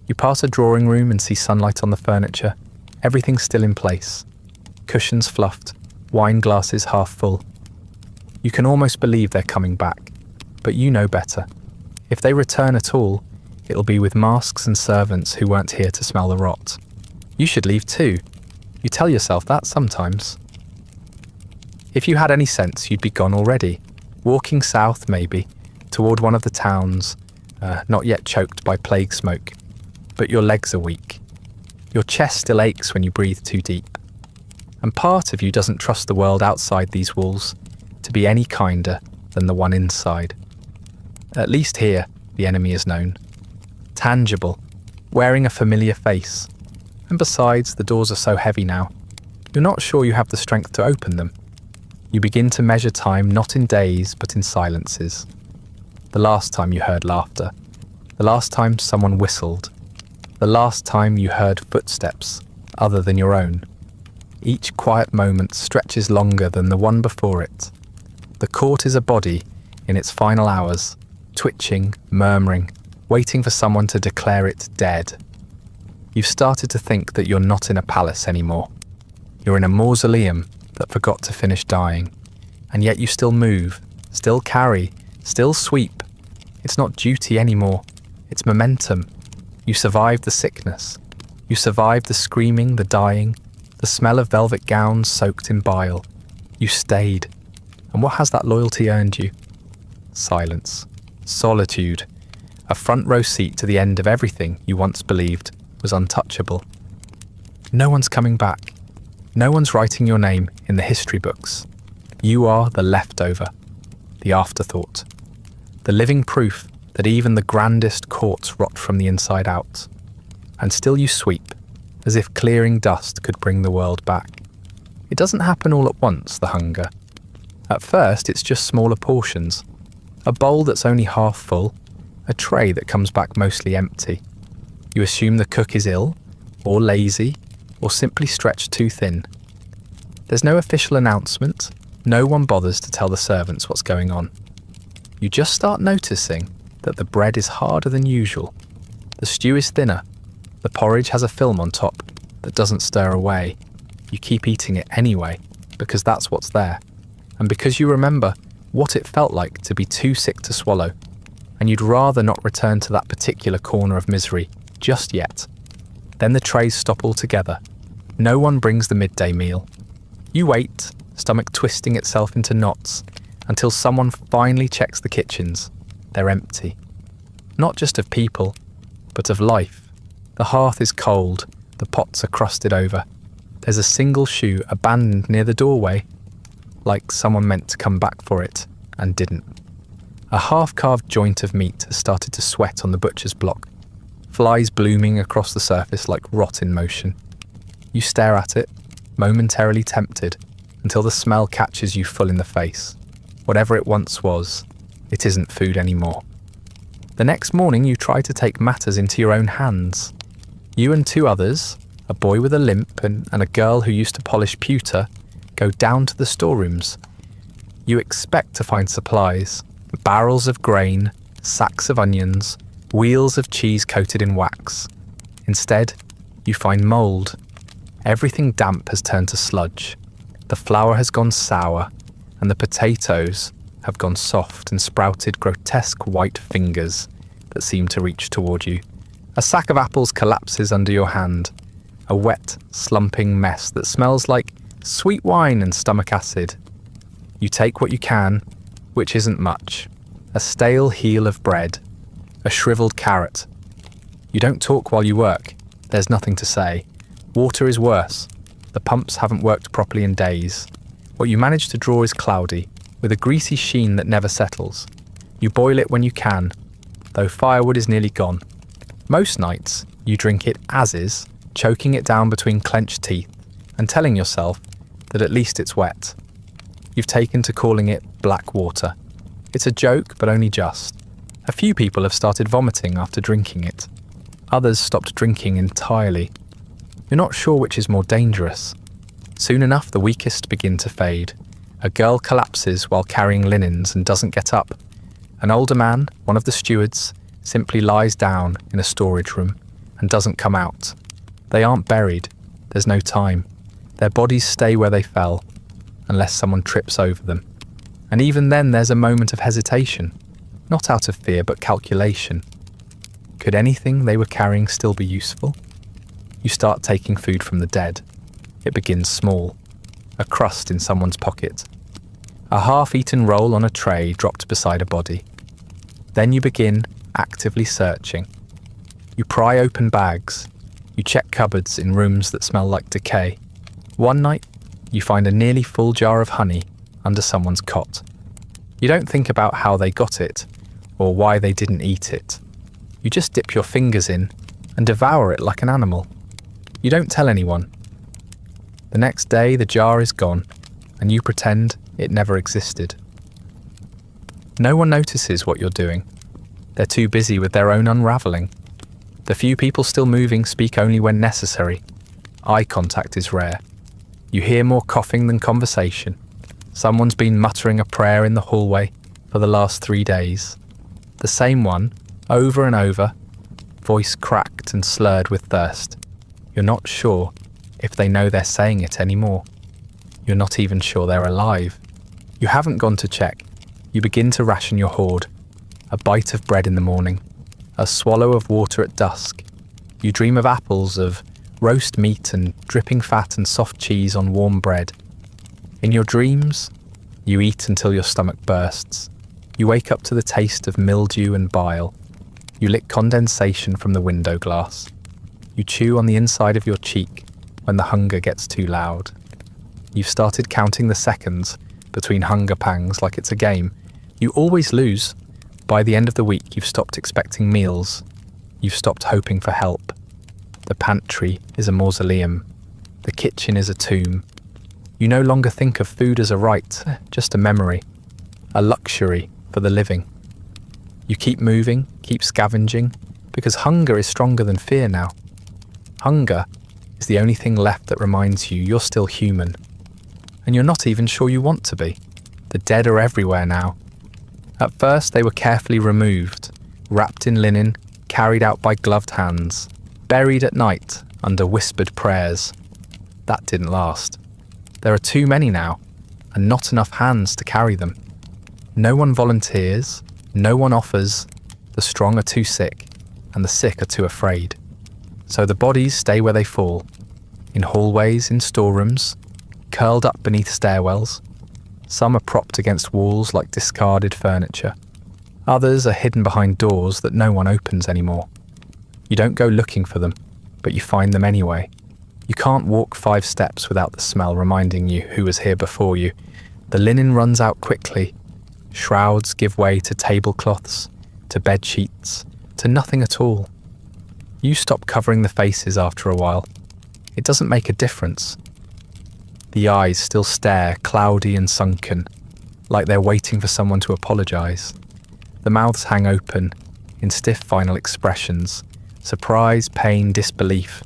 You pass a drawing room and see sunlight on the furniture, everything still in place. Cushions fluffed, wine glasses half full. You can almost believe they're coming back, but you know better. If they return at all, it'll be with masks and servants who weren't here to smell the rot. You should leave too. You tell yourself that sometimes. If you had any sense, you'd be gone already, walking south maybe, toward one of the towns, not yet choked by plague smoke, but your legs are weak. Your chest still aches when you breathe too deep. And part of you doesn't trust the world outside these walls to be any kinder than the one inside. At least here, the enemy is known. Tangible, wearing a familiar face. And besides, the doors are so heavy now, you're not sure you have the strength to open them. You begin to measure time not in days, but in silences. The last time you heard laughter. The last time someone whistled. The last time you heard footsteps other than your own. Each quiet moment stretches longer than the one before it. The court is a body in its final hours, twitching, murmuring, waiting for someone to declare it dead. You've started to think that you're not in a palace anymore. You're in a mausoleum that forgot to finish dying, and yet you still move, still carry, still sweep. It's not duty anymore, it's momentum. You survived the sickness. You survived the screaming, the dying, the smell of velvet gowns soaked in bile. You stayed. And what has that loyalty earned you? Silence. Solitude. A front row seat to the end of everything you once believed was untouchable. No one's coming back. No one's writing your name in the history books. You are the leftover, the afterthought, the living proof that even the grandest courts rot from the inside out. And still you sweep, as if clearing dust could bring the world back. It doesn't happen all at once, the hunger. At first, it's just smaller portions. A bowl that's only half full, a tray that comes back mostly empty. You assume the cook is ill, or lazy, or simply stretched too thin. There's no official announcement. No one bothers to tell the servants what's going on. You just start noticing that the bread is harder than usual. The stew is thinner. The porridge has a film on top that doesn't stir away. You keep eating it anyway, because that's what's there. And because you remember what it felt like to be too sick to swallow, and you'd rather not return to that particular corner of misery just yet. Then the trays stop altogether. No one brings the midday meal. You wait, stomach twisting itself into knots, until someone finally checks the kitchens. They're empty. Not just of people, but of life. The hearth is cold, the pots are crusted over. There's a single shoe abandoned near the doorway, like someone meant to come back for it and didn't. A half-carved joint of meat has started to sweat on the butcher's block, flies blooming across the surface like rot in motion. You stare at it, momentarily tempted, until the smell catches you full in the face. Whatever it once was, it isn't food anymore. The next morning you try to take matters into your own hands. You and two others, a boy with a limp and a girl who used to polish pewter, go down to the storerooms. You expect to find supplies, barrels of grain, sacks of onions, wheels of cheese coated in wax. Instead, you find mould. Everything damp has turned to sludge. The flour has gone sour, and the potatoes have gone soft and sprouted grotesque white fingers that seem to reach toward you. A sack of apples collapses under your hand, a wet, slumping mess that smells like sweet wine and stomach acid. You take what you can, which isn't much. A stale heel of bread, a shriveled carrot. You don't talk while you work. There's nothing to say. Water is worse. The pumps haven't worked properly in days. What you manage to draw is cloudy, with a greasy sheen that never settles. You boil it when you can, though firewood is nearly gone. Most nights, you drink it as is, choking it down between clenched teeth and telling yourself that at least it's wet. You've taken to calling it black water. It's a joke, but only just. A few people have started vomiting after drinking it. Others stopped drinking entirely. You're not sure which is more dangerous. Soon enough, the weakest begin to fade. A girl collapses while carrying linens and doesn't get up. An older man, one of the stewards, simply lies down in a storage room and doesn't come out. They aren't buried. There's no time. Their bodies stay where they fell, unless someone trips over them. And even then there's a moment of hesitation, not out of fear but calculation. Could anything they were carrying still be useful? You start taking food from the dead. It begins small, a crust in someone's pocket. A half-eaten roll on a tray dropped beside a body. Then you begin actively searching. You pry open bags. You check cupboards in rooms that smell like decay. One night, you find a nearly full jar of honey under someone's cot. You don't think about how they got it or why they didn't eat it. You just dip your fingers in and devour it like an animal. You don't tell anyone. The next day, the jar is gone, and you pretend it never existed. No one notices what you're doing. They're too busy with their own unravelling. The few people still moving speak only when necessary. Eye contact is rare. You hear more coughing than conversation. Someone's been muttering a prayer in the hallway for the last 3 days. The same one, over and over, voice cracked and slurred with thirst. You're not sure if they know they're saying it anymore. You're not even sure they're alive. You haven't gone to check. You begin to ration your hoard. A bite of bread in the morning, a swallow of water at dusk. You dream of apples, of roast meat and dripping fat and soft cheese on warm bread. In your dreams, you eat until your stomach bursts. You wake up to the taste of mildew and bile. You lick condensation from the window glass. You chew on the inside of your cheek when the hunger gets too loud. You've started counting the seconds between hunger pangs like it's a game. You always lose. By the end of the week, you've stopped expecting meals. You've stopped hoping for help. The pantry is a mausoleum. The kitchen is a tomb. You no longer think of food as a right, just a memory, a luxury for the living. You keep moving, keep scavenging, because hunger is stronger than fear now. Hunger is the only thing left that reminds you you're still human. And you're not even sure you want to be. The dead are everywhere now. At first they were carefully removed, wrapped in linen, carried out by gloved hands, buried at night under whispered prayers. That didn't last. There are too many now, and not enough hands to carry them. No one volunteers, no one offers. The strong are too sick, and the sick are too afraid. So the bodies stay where they fall, in hallways, in storerooms, curled up beneath stairwells. Some are propped against walls like discarded furniture. Others are hidden behind doors that no one opens anymore. You don't go looking for them, but you find them anyway. You can't walk 5 steps without the smell reminding you who was here before you. The linen runs out quickly. Shrouds give way to tablecloths, to bed sheets, to nothing at all. You stop covering the faces after a while. It doesn't make a difference. The eyes still stare, cloudy and sunken, like they're waiting for someone to apologize. The mouths hang open, in stiff final expressions, surprise, pain, disbelief.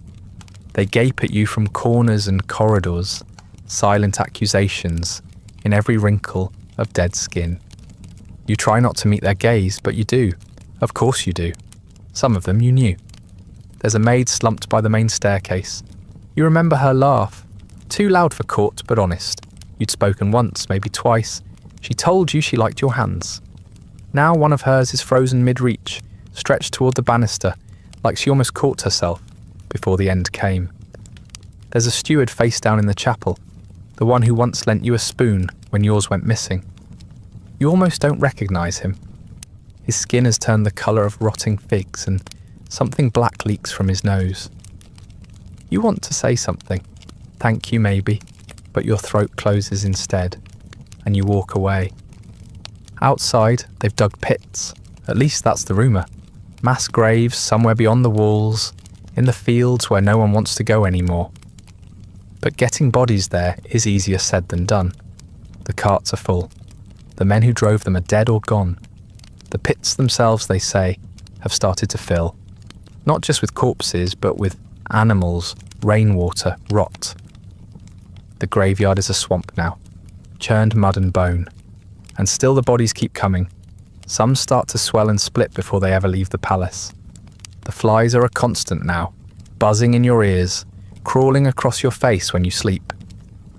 They gape at you from corners and corridors, silent accusations, in every wrinkle of dead skin. You try not to meet their gaze, but you do. Of course you do. Some of them you knew. There's a maid slumped by the main staircase. You remember her laugh. Too loud for court, but honest. You'd spoken once, maybe twice. She told you she liked your hands. Now one of hers is frozen mid-reach, stretched toward the banister, like she almost caught herself before the end came. There's a steward face down in the chapel, the one who once lent you a spoon when yours went missing. You almost don't recognise him. His skin has turned the colour of rotting figs and something black leaks from his nose. You want to say something. Thank you, maybe, but your throat closes instead, and you walk away. Outside, they've dug pits. At least that's the rumour. Mass graves somewhere beyond the walls, in the fields where no one wants to go anymore. But getting bodies there is easier said than done. The carts are full. The men who drove them are dead or gone. The pits themselves, they say, have started to fill. Not just with corpses, but with animals, rainwater, rot. The graveyard is a swamp now, churned mud and bone. And still the bodies keep coming. Some start to swell and split before they ever leave the palace. The flies are a constant now, buzzing in your ears, crawling across your face when you sleep.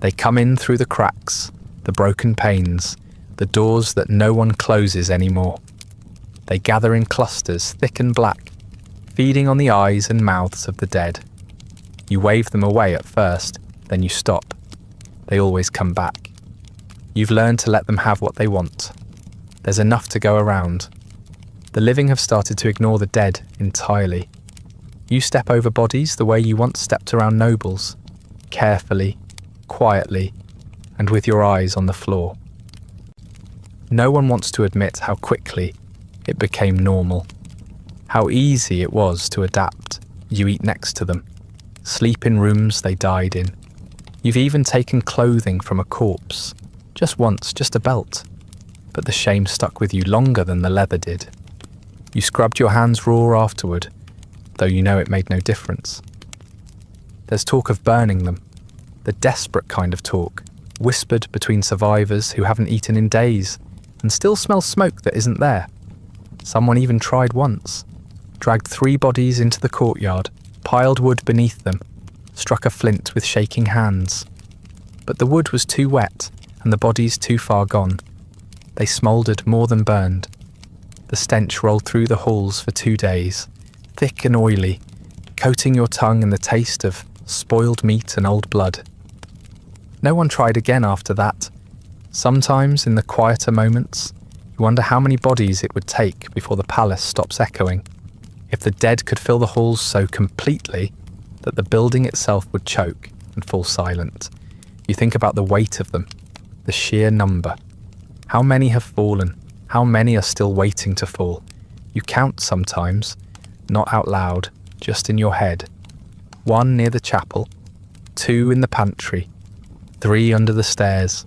They come in through the cracks, the broken panes, the doors that no one closes anymore. They gather in clusters, thick and black, feeding on the eyes and mouths of the dead. You wave them away at first, then you stop. They always come back. You've learned to let them have what they want. There's enough to go around. The living have started to ignore the dead entirely. You step over bodies the way you once stepped around nobles, carefully, quietly, and with your eyes on the floor. No one wants to admit how quickly it became normal, how easy it was to adapt. You eat next to them, sleep in rooms they died in. You've even taken clothing from a corpse, just once, just a belt. But the shame stuck with you longer than the leather did. You scrubbed your hands raw afterward, though you know it made no difference. There's talk of burning them, the desperate kind of talk, whispered between survivors who haven't eaten in days and still smell smoke that isn't there. Someone even tried once, dragged 3 bodies into the courtyard, piled wood beneath them, struck a flint with shaking hands. But the wood was too wet and the bodies too far gone. They smouldered more than burned. The stench rolled through the halls for 2 days, thick and oily, coating your tongue in the taste of spoiled meat and old blood. No one tried again after that. Sometimes, in the quieter moments, you wonder how many bodies it would take before the palace stops echoing. If the dead could fill the halls so completely that the building itself would choke and fall silent. You think about the weight of them, the sheer number. How many have fallen? How many are still waiting to fall? You count sometimes, not out loud, just in your head. 1 near the chapel, 2 in the pantry, 3 under the stairs.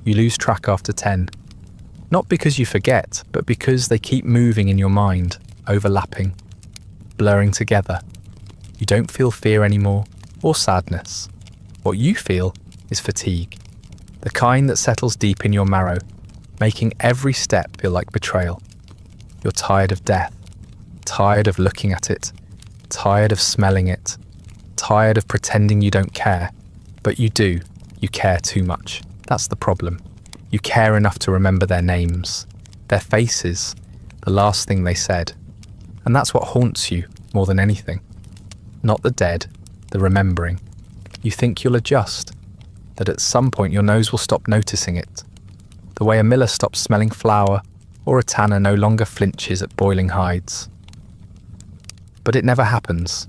You lose track after 10. Not because you forget, but because they keep moving in your mind, overlapping, blurring together. You don't feel fear anymore, or sadness. What you feel is fatigue, the kind that settles deep in your marrow, making every step feel like betrayal. You're tired of death, tired of looking at it, tired of smelling it, tired of pretending you don't care. But you do, you care too much. That's the problem. You care enough to remember their names, their faces, the last thing they said. And that's what haunts you more than anything. Not the dead, the remembering. You think you'll adjust, that at some point your nose will stop noticing it. The way a miller stops smelling flour, or a tanner no longer flinches at boiling hides. But it never happens.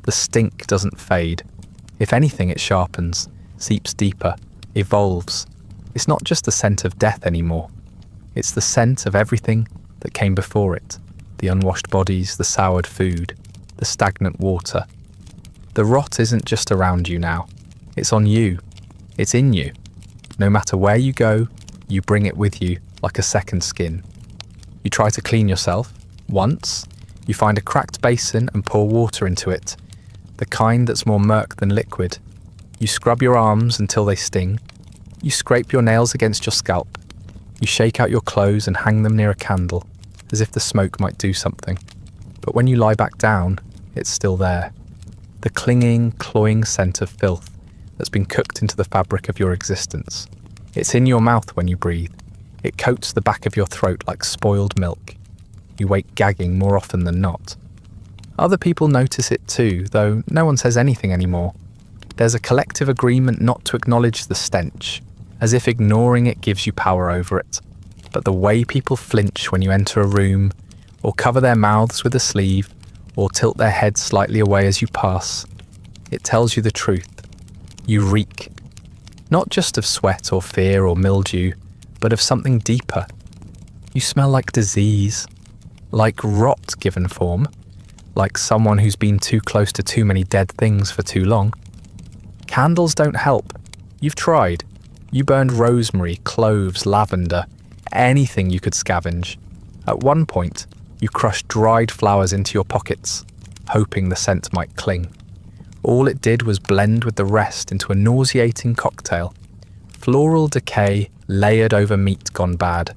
The stink doesn't fade. If anything, it sharpens, seeps deeper, evolves. It's not just the scent of death anymore. It's the scent of everything that came before it. The unwashed bodies, the soured food, the stagnant water. The rot isn't just around you now. It's on you. It's in you. No matter where you go, you bring it with you like a second skin. You try to clean yourself. Once, you find a cracked basin and pour water into it, the kind that's more murk than liquid. You scrub your arms until they sting. You scrape your nails against your scalp. You shake out your clothes and hang them near a candle, as if the smoke might do something. But when you lie back down, it's still there. The clinging, cloying scent of filth that's been cooked into the fabric of your existence. It's in your mouth when you breathe. It coats the back of your throat like spoiled milk. You wake gagging more often than not. Other people notice it too, though no one says anything anymore. There's a collective agreement not to acknowledge the stench, as if ignoring it gives you power over it. But the way people flinch when you enter a room, or cover their mouths with a sleeve, or tilt their heads slightly away as you pass, it tells you the truth. You reek. Not just of sweat or fear or mildew, but of something deeper. You smell like disease, like rot given form, like someone who's been too close to too many dead things for too long. Candles don't help. You've tried. You burned rosemary, cloves, lavender, anything you could scavenge. At one point, you crushed dried flowers into your pockets, hoping the scent might cling. All it did was blend with the rest into a nauseating cocktail. Floral decay layered over meat gone bad.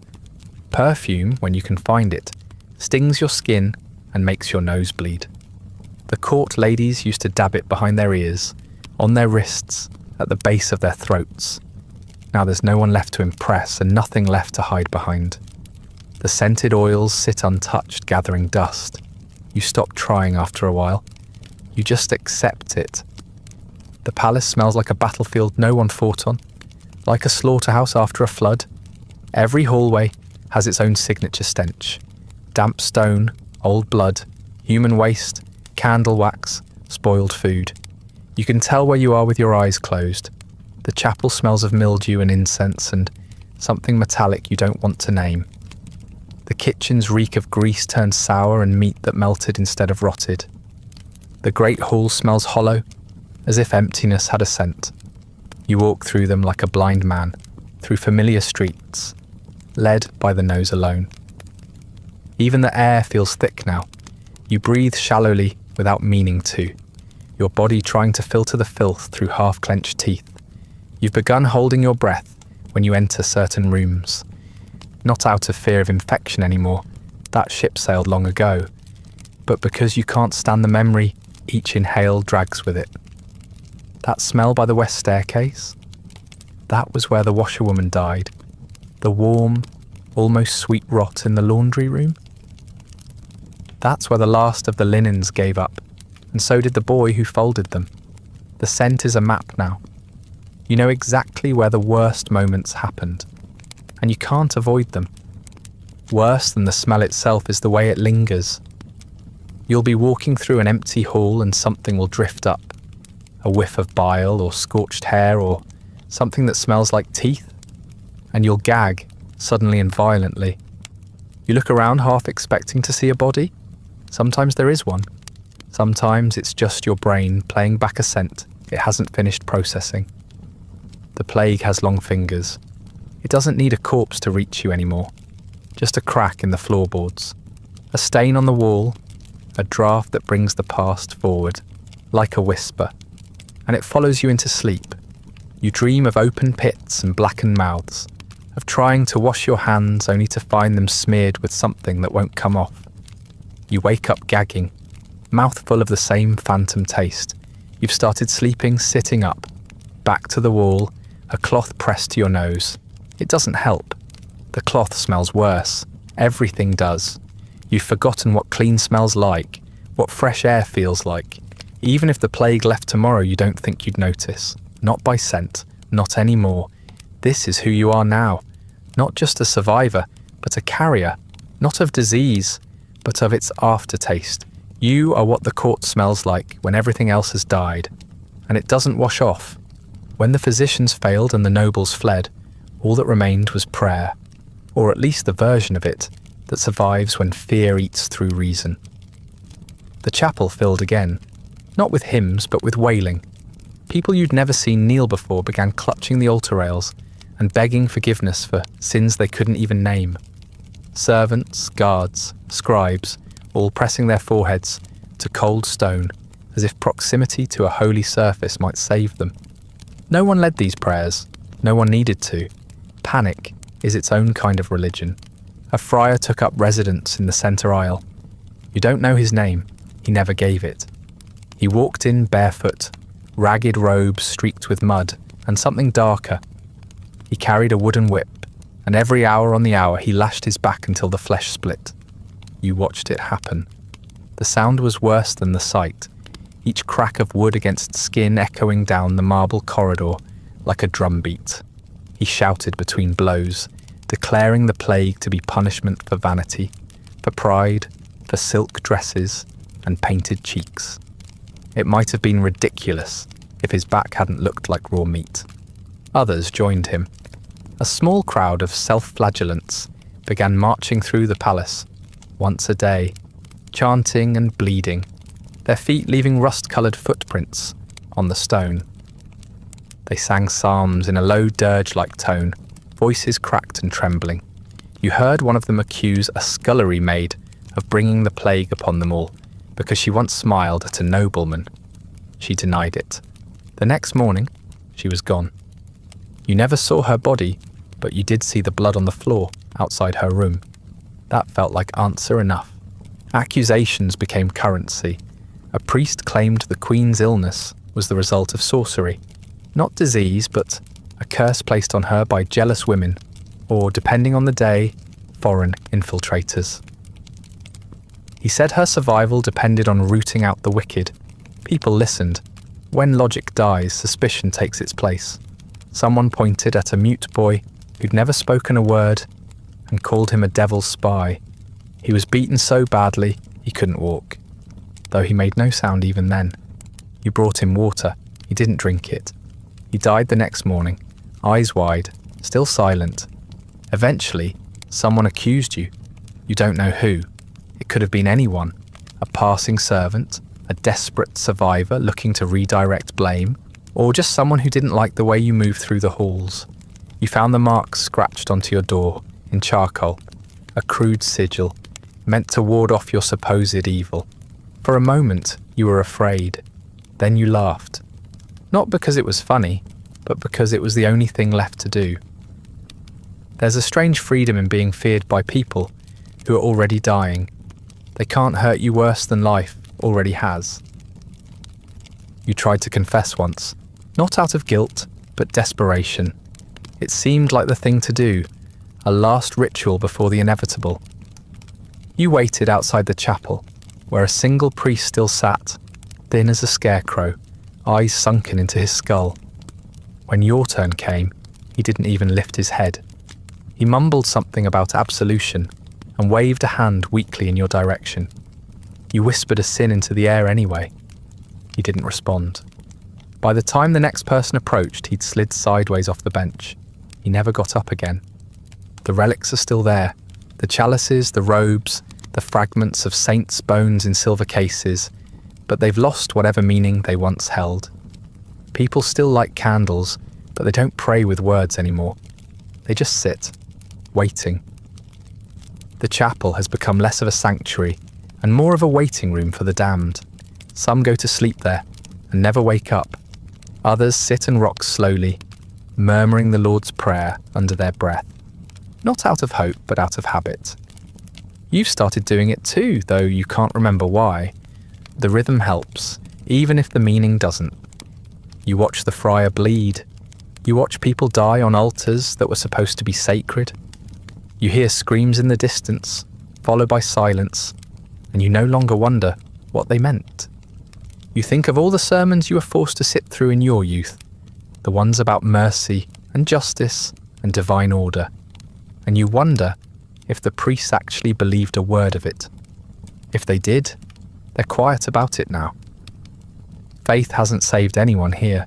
Perfume, when you can find it, stings your skin and makes your nose bleed. The court ladies used to dab it behind their ears, on their wrists, at the base of their throats. Now there's no one left to impress and nothing left to hide behind. The scented oils sit untouched, gathering dust. You stop trying after a while. You just accept it. The palace smells like a battlefield no one fought on, like a slaughterhouse after a flood. Every hallway has its own signature stench. Damp stone, old blood, human waste, candle wax, spoiled food. You can tell where you are with your eyes closed. The chapel smells of mildew and incense and something metallic you don't want to name. The kitchens reek of grease turned sour and meat that melted instead of rotted. The great hall smells hollow, as if emptiness had a scent. You walk through them like a blind man, through familiar streets, led by the nose alone. Even the air feels thick now. You breathe shallowly without meaning to, your body trying to filter the filth through half-clenched teeth. You've begun holding your breath when you enter certain rooms. Not out of fear of infection anymore, that ship sailed long ago, but because you can't stand the memory each inhale drags with it. That smell by the west staircase? That was where the washerwoman died. The warm, almost sweet rot in the laundry room? That's where the last of the linens gave up, and so did the boy who folded them. The scent is a map now. You know exactly where the worst moments happened, and you can't avoid them. Worse than the smell itself is the way it lingers. You'll be walking through an empty hall and something will drift up. A whiff of bile or scorched hair or something that smells like teeth, and you'll gag, suddenly and violently. You look around half expecting to see a body. Sometimes there is one. Sometimes it's just your brain playing back a scent it hasn't finished processing. The plague has long fingers. It doesn't need a corpse to reach you anymore. Just a crack in the floorboards. A stain on the wall. A draft that brings the past forward, like a whisper. And it follows you into sleep. You dream of open pits and blackened mouths, of trying to wash your hands only to find them smeared with something that won't come off. You wake up gagging, mouthful of the same phantom taste. You've started sleeping sitting up, back to the wall, a cloth pressed to your nose. It doesn't help. The cloth smells worse. Everything does. You've forgotten what clean smells like, what fresh air feels like. Even if the plague left tomorrow, you don't think you'd notice. Not by scent, not anymore. This is who you are now. Not just a survivor, but a carrier. Not of disease, but of its aftertaste. You are what the court smells like when everything else has died. And it doesn't wash off. When the physicians failed and the nobles fled, all that remained was prayer. Or at least the version of it that survives when fear eats through reason. The chapel filled again. Not with hymns, but with wailing. People you'd never seen kneel before began clutching the altar rails and begging forgiveness for sins they couldn't even name. Servants, guards, scribes, all pressing their foreheads to cold stone as if proximity to a holy surface might save them. No one led these prayers. No one needed to. Panic is its own kind of religion. A friar took up residence in the centre aisle. You don't know his name. He never gave it. He walked in barefoot, ragged robes streaked with mud, and something darker. He carried a wooden whip, and every hour on the hour he lashed his back until the flesh split. You watched it happen. The sound was worse than the sight, each crack of wood against skin echoing down the marble corridor like a drumbeat. He shouted between blows, declaring the plague to be punishment for vanity, for pride, for silk dresses and painted cheeks. It might have been ridiculous if his back hadn't looked like raw meat. Others joined him. A small crowd of self-flagellants began marching through the palace, once a day, chanting and bleeding, their feet leaving rust-coloured footprints on the stone. They sang psalms in a low dirge-like tone, voices cracked and trembling. You heard one of them accuse a scullery maid of bringing the plague upon them all, because she once smiled at a nobleman. She denied it. The next morning, she was gone. You never saw her body, but you did see the blood on the floor outside her room. That felt like answer enough. Accusations became currency. A priest claimed the Queen's illness was the result of sorcery. Not disease, but a curse placed on her by jealous women, or, depending on the day, foreign infiltrators. He said her survival depended on rooting out the wicked. People listened. When logic dies, suspicion takes its place. Someone pointed at a mute boy who'd never spoken a word and called him a devil's spy. He was beaten so badly he couldn't walk, though he made no sound even then. You brought him water. He didn't drink it. He died the next morning, eyes wide, still silent. Eventually, someone accused you. You don't know who. It could have been anyone. A passing servant, a desperate survivor looking to redirect blame, or just someone who didn't like the way you moved through the halls. You found the marks scratched onto your door, in charcoal, a crude sigil, meant to ward off your supposed evil. For a moment, you were afraid. Then you laughed. Not because it was funny, but because it was the only thing left to do. There's a strange freedom in being feared by people who are already dying. They can't hurt you worse than life already has. You tried to confess once, not out of guilt, but desperation. It seemed like the thing to do, a last ritual before the inevitable. You waited outside the chapel, where a single priest still sat, thin as a scarecrow, eyes sunken into his skull. When your turn came, he didn't even lift his head. He mumbled something about absolution and waved a hand weakly in your direction. You whispered a sin into the air anyway. He didn't respond. By the time the next person approached, he'd slid sideways off the bench. He never got up again. The relics are still there. The chalices, the robes, the fragments of saints' bones in silver cases, but they've lost whatever meaning they once held. People still light candles, but they don't pray with words anymore. They just sit, waiting. The chapel has become less of a sanctuary and more of a waiting room for the damned. Some go to sleep there and never wake up. Others sit and rock slowly, murmuring the Lord's Prayer under their breath. Not out of hope, but out of habit. You've started doing it too, though you can't remember why. The rhythm helps, even if the meaning doesn't. You watch the friar bleed. You watch people die on altars that were supposed to be sacred. You hear screams in the distance, followed by silence, and you no longer wonder what they meant. You think of all the sermons you were forced to sit through in your youth, the ones about mercy and justice and divine order, and you wonder if the priests actually believed a word of it. If they did, they're quiet about it now. Faith hasn't saved anyone here.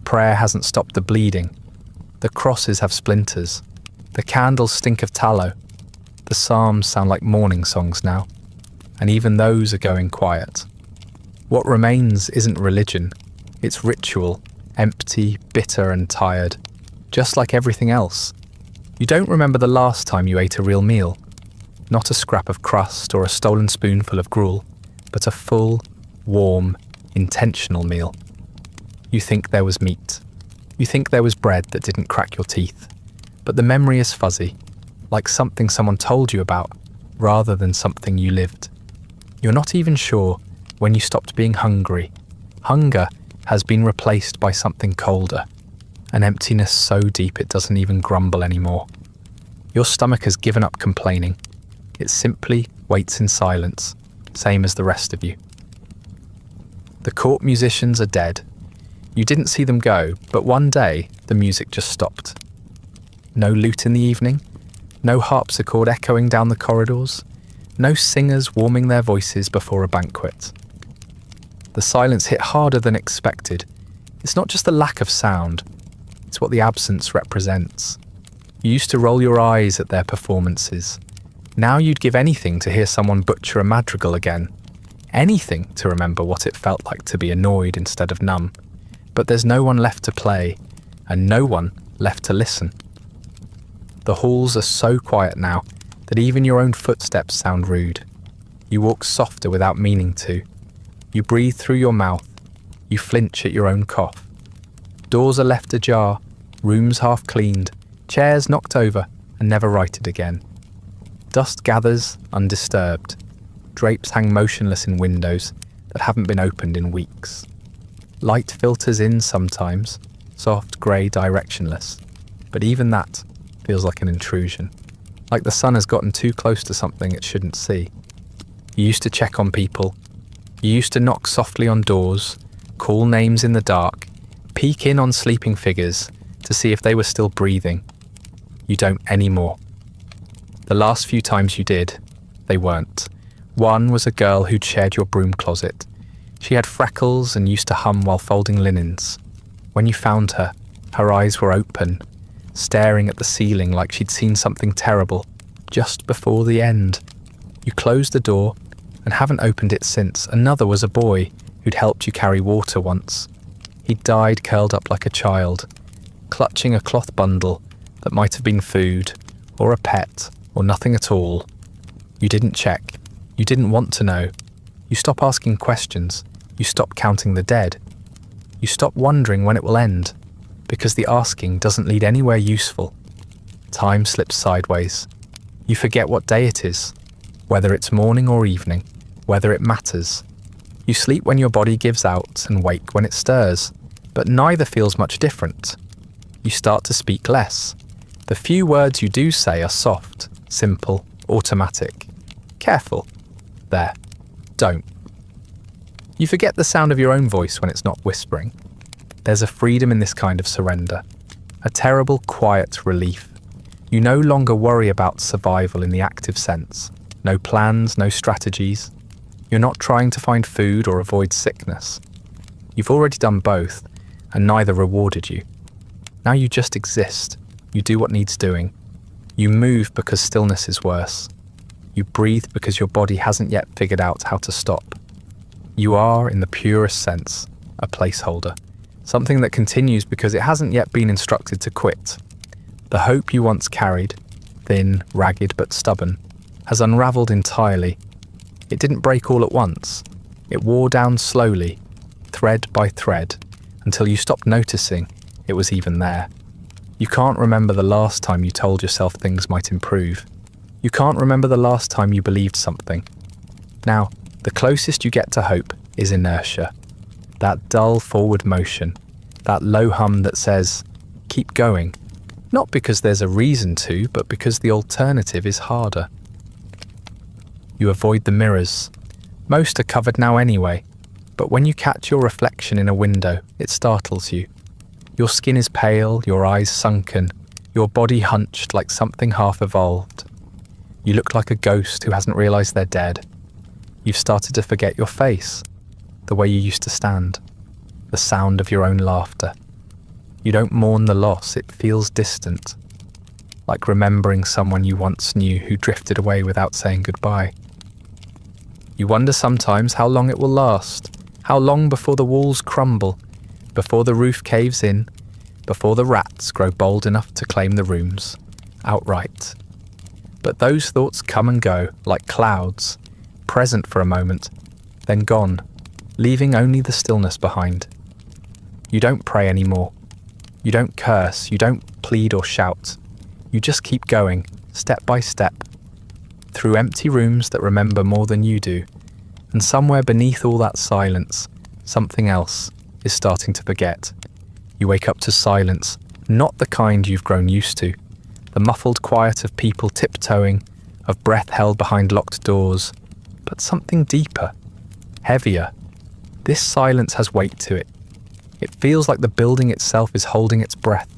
Prayer hasn't stopped the bleeding. The crosses have splinters. The candles stink of tallow. The psalms sound like mourning songs now, and even those are going quiet. What remains isn't religion, it's ritual, empty, bitter and tired, just like everything else. You don't remember the last time you ate a real meal, not a scrap of crust or a stolen spoonful of gruel, but a full, warm, intentional meal. You think there was meat. You think there was bread that didn't crack your teeth, but the memory is fuzzy, like something someone told you about, rather than something you lived. You're not even sure when you stopped being hungry. Hunger has been replaced by something colder, an emptiness so deep it doesn't even grumble anymore. Your stomach has given up complaining. It simply waits in silence, same as the rest of you. The court musicians are dead. You didn't see them go, but one day the music just stopped. No lute in the evening, no harpsichord echoing down the corridors, no singers warming their voices before a banquet. The silence hit harder than expected. It's not just the lack of sound, it's what the absence represents. You used to roll your eyes at their performances. Now you'd give anything to hear someone butcher a madrigal again. Anything to remember what it felt like to be annoyed instead of numb. But there's no one left to play, and no one left to listen. The halls are so quiet now that even your own footsteps sound rude. You walk softer without meaning to. You breathe through your mouth. You flinch at your own cough. Doors are left ajar, rooms half cleaned, chairs knocked over and never righted again. Dust gathers undisturbed. Drapes hang motionless in windows that haven't been opened in weeks. Light filters in sometimes, soft, grey, directionless. But even that feels like an intrusion. Like the sun has gotten too close to something it shouldn't see. You used to check on people. You used to knock softly on doors, call names in the dark, peek in on sleeping figures to see if they were still breathing. You don't anymore. The last few times you did, they weren't. One was a girl who'd shared your broom closet. She had freckles and used to hum while folding linens. When you found her, her eyes were open, staring at the ceiling like she'd seen something terrible, just before the end. You closed the door and haven't opened it since. Another was a boy who'd helped you carry water once. He'd died curled up like a child, clutching a cloth bundle that might have been food, or a pet, or nothing at all. You didn't check. You didn't want to know. You stop asking questions. You stop counting the dead. You stop wondering when it will end, because the asking doesn't lead anywhere useful. Time slips sideways. You forget what day it is, whether it's morning or evening, whether it matters. You sleep when your body gives out and wake when it stirs, but neither feels much different. You start to speak less. The few words you do say are soft, simple, automatic. Careful. There. Don't. You forget the sound of your own voice when it's not whispering. There's a freedom in this kind of surrender, a terrible, quiet relief. You no longer worry about survival in the active sense. No plans, no strategies. You're not trying to find food or avoid sickness. You've already done both, and neither rewarded you. Now you just exist. You do what needs doing. You move because stillness is worse. You breathe because your body hasn't yet figured out how to stop. You are, in the purest sense, a placeholder. Something that continues because it hasn't yet been instructed to quit. The hope you once carried, thin, ragged but stubborn, has unravelled entirely. It didn't break all at once. It wore down slowly, thread by thread, until you stopped noticing it was even there. You can't remember the last time you told yourself things might improve. You can't remember the last time you believed something. Now, the closest you get to hope is inertia. That dull forward motion, that low hum that says, keep going. Not because there's a reason to, but because the alternative is harder. You avoid the mirrors. Most are covered now anyway, but when you catch your reflection in a window, it startles you. Your skin is pale, your eyes sunken, your body hunched like something half evolved. You look like a ghost who hasn't realised they're dead. You've started to forget your face, the way you used to stand, the sound of your own laughter. You don't mourn the loss, it feels distant, like remembering someone you once knew who drifted away without saying goodbye. You wonder sometimes how long it will last, how long before the walls crumble, before the roof caves in, before the rats grow bold enough to claim the rooms, outright. But those thoughts come and go like clouds, present for a moment, then gone, leaving only the stillness behind. You don't pray anymore. You don't curse, you don't plead or shout. You just keep going, step by step, through empty rooms that remember more than you do. And somewhere beneath all that silence, something else is starting to forget. You wake up to silence, not the kind you've grown used to. The muffled quiet of people tiptoeing, of breath held behind locked doors, but something deeper, heavier. This silence has weight to it. It feels like the building itself is holding its breath.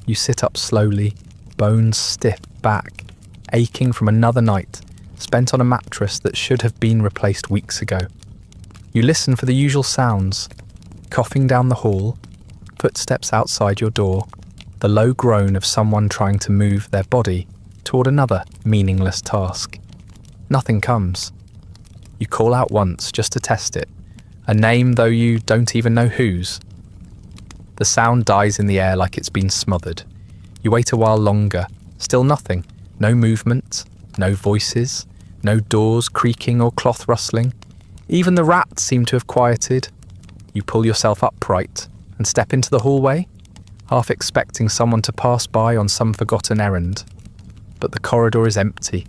You sit up slowly, bones stiff back, aching from another night, spent on a mattress that should have been replaced weeks ago. You listen for the usual sounds, coughing down the hall, footsteps outside your door, the low groan of someone trying to move their body toward another meaningless task. Nothing comes. You call out once just to test it, a name though you don't even know whose. The sound dies in the air like it's been smothered. You wait a while longer, still nothing, no movement, no voices, no doors creaking or cloth rustling. Even the rats seem to have quieted. You pull yourself upright and step into the hallway, half expecting someone to pass by on some forgotten errand. But the corridor is empty,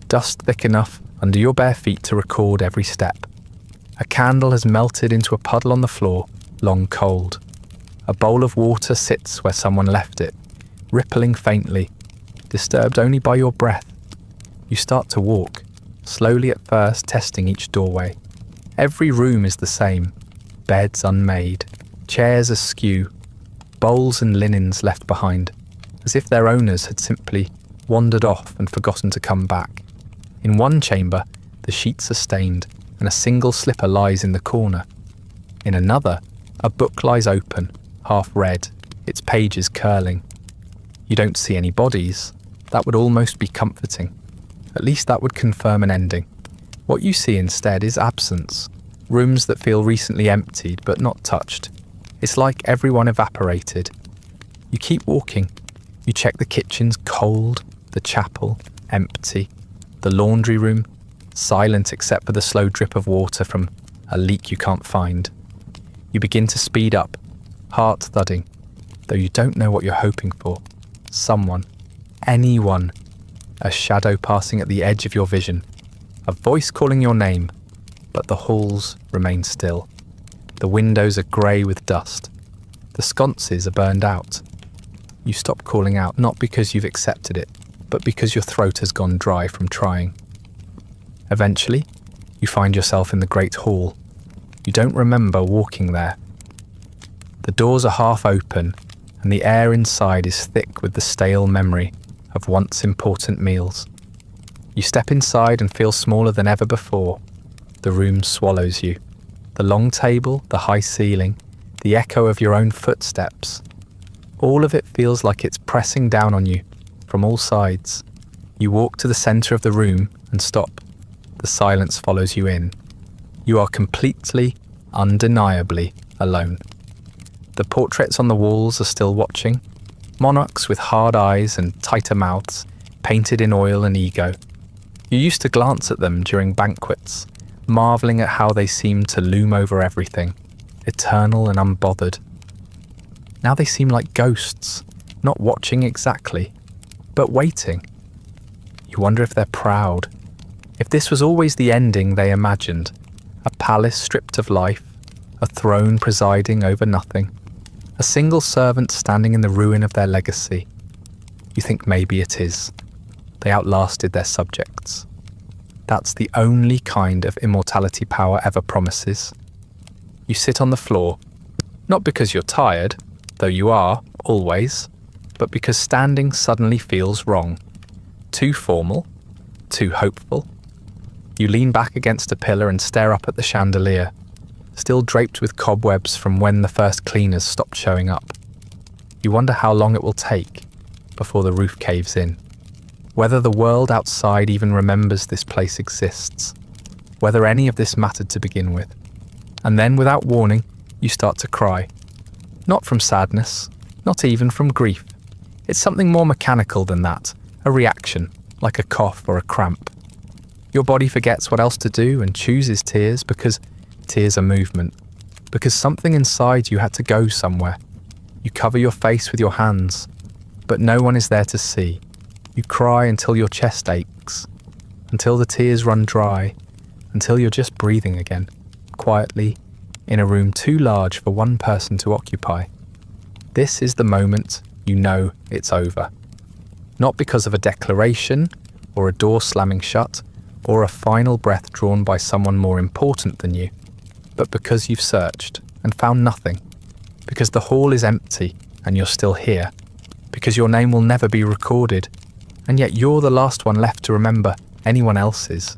dust thick enough under your bare feet to record every step. A candle has melted into a puddle on the floor, long cold. A bowl of water sits where someone left it, rippling faintly, disturbed only by your breath. You start to walk, slowly at first, testing each doorway. Every room is the same, beds unmade, chairs askew, bowls and linens left behind, as if their owners had simply wandered off and forgotten to come back. In one chamber, the sheets are stained, and a single slipper lies in the corner. In another, a book lies open, half read, its pages curling. You don't see any bodies. That would almost be comforting. At least that would confirm an ending. What you see instead is absence. Rooms that feel recently emptied but not touched. It's like everyone evaporated. You keep walking. You check the kitchen's cold, the chapel, empty, the laundry room, silent except for the slow drip of water from a leak you can't find. You begin to speed up, heart thudding, though you don't know what you're hoping for. Someone, anyone, a shadow passing at the edge of your vision, a voice calling your name, but the halls remain still. The windows are grey with dust. The sconces are burned out. You stop calling out, not because you've accepted it, but because your throat has gone dry from trying. Eventually, you find yourself in the great hall. You don't remember walking there. The doors are half open, and the air inside is thick with the stale memory of once important meals. You step inside and feel smaller than ever before. The room swallows you. The long table, the high ceiling, the echo of your own footsteps. All of it feels like it's pressing down on you from all sides. You walk to the centre of the room and stop. The silence follows you in. You are completely, undeniably alone. The portraits on the walls are still watching. Monarchs with hard eyes and tighter mouths, painted in oil and ego. You used to glance at them during banquets, marvelling at how they seemed to loom over everything, eternal and unbothered. Now they seem like ghosts, not watching exactly, but waiting. You wonder if they're proud, if this was always the ending they imagined, a palace stripped of life, a throne presiding over nothing, a single servant standing in the ruin of their legacy. You think maybe it is. They outlasted their subjects. That's the only kind of immortality power ever promises. You sit on the floor, not because you're tired, though you are, always, but because standing suddenly feels wrong. Too formal, too hopeful. You lean back against a pillar and stare up at the chandelier, still draped with cobwebs from when the first cleaners stopped showing up. You wonder how long it will take before the roof caves in. Whether the world outside even remembers this place exists. Whether any of this mattered to begin with. And then, without warning, you start to cry. Not from sadness, not even from grief. It's something more mechanical than that, a reaction, like a cough or a cramp. Your body forgets what else to do and chooses tears because tears are movement, because something inside you had to go somewhere. You cover your face with your hands, but no one is there to see. You cry until your chest aches, until the tears run dry, until you're just breathing again, quietly, in a room too large for one person to occupy. This is the moment you know it's over. Not because of a declaration, or a door slamming shut, or a final breath drawn by someone more important than you, but because you've searched and found nothing, because the hall is empty and you're still here, because your name will never be recorded, and yet you're the last one left to remember anyone else's,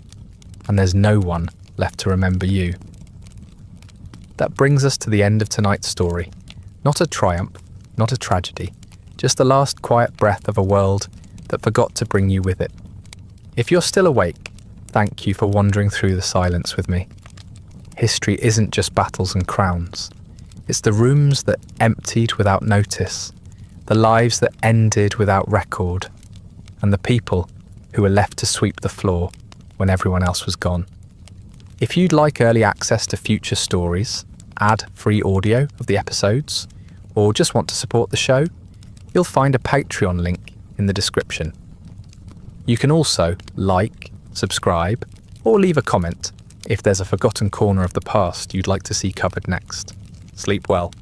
and there's no one left to remember you. That brings us to the end of tonight's story. Not a triumph, not a tragedy, just the last quiet breath of a world that forgot to bring you with it. If you're still awake, thank you for wandering through the silence with me. History isn't just battles and crowns. It's the rooms that emptied without notice, the lives that ended without record, and the people who were left to sweep the floor when everyone else was gone. If you'd like early access to future stories, ad-free audio of the episodes, or just want to support the show, you'll find a Patreon link in the description. You can also like, subscribe, or leave a comment if there's a forgotten corner of the past you'd like to see covered next. Sleep well.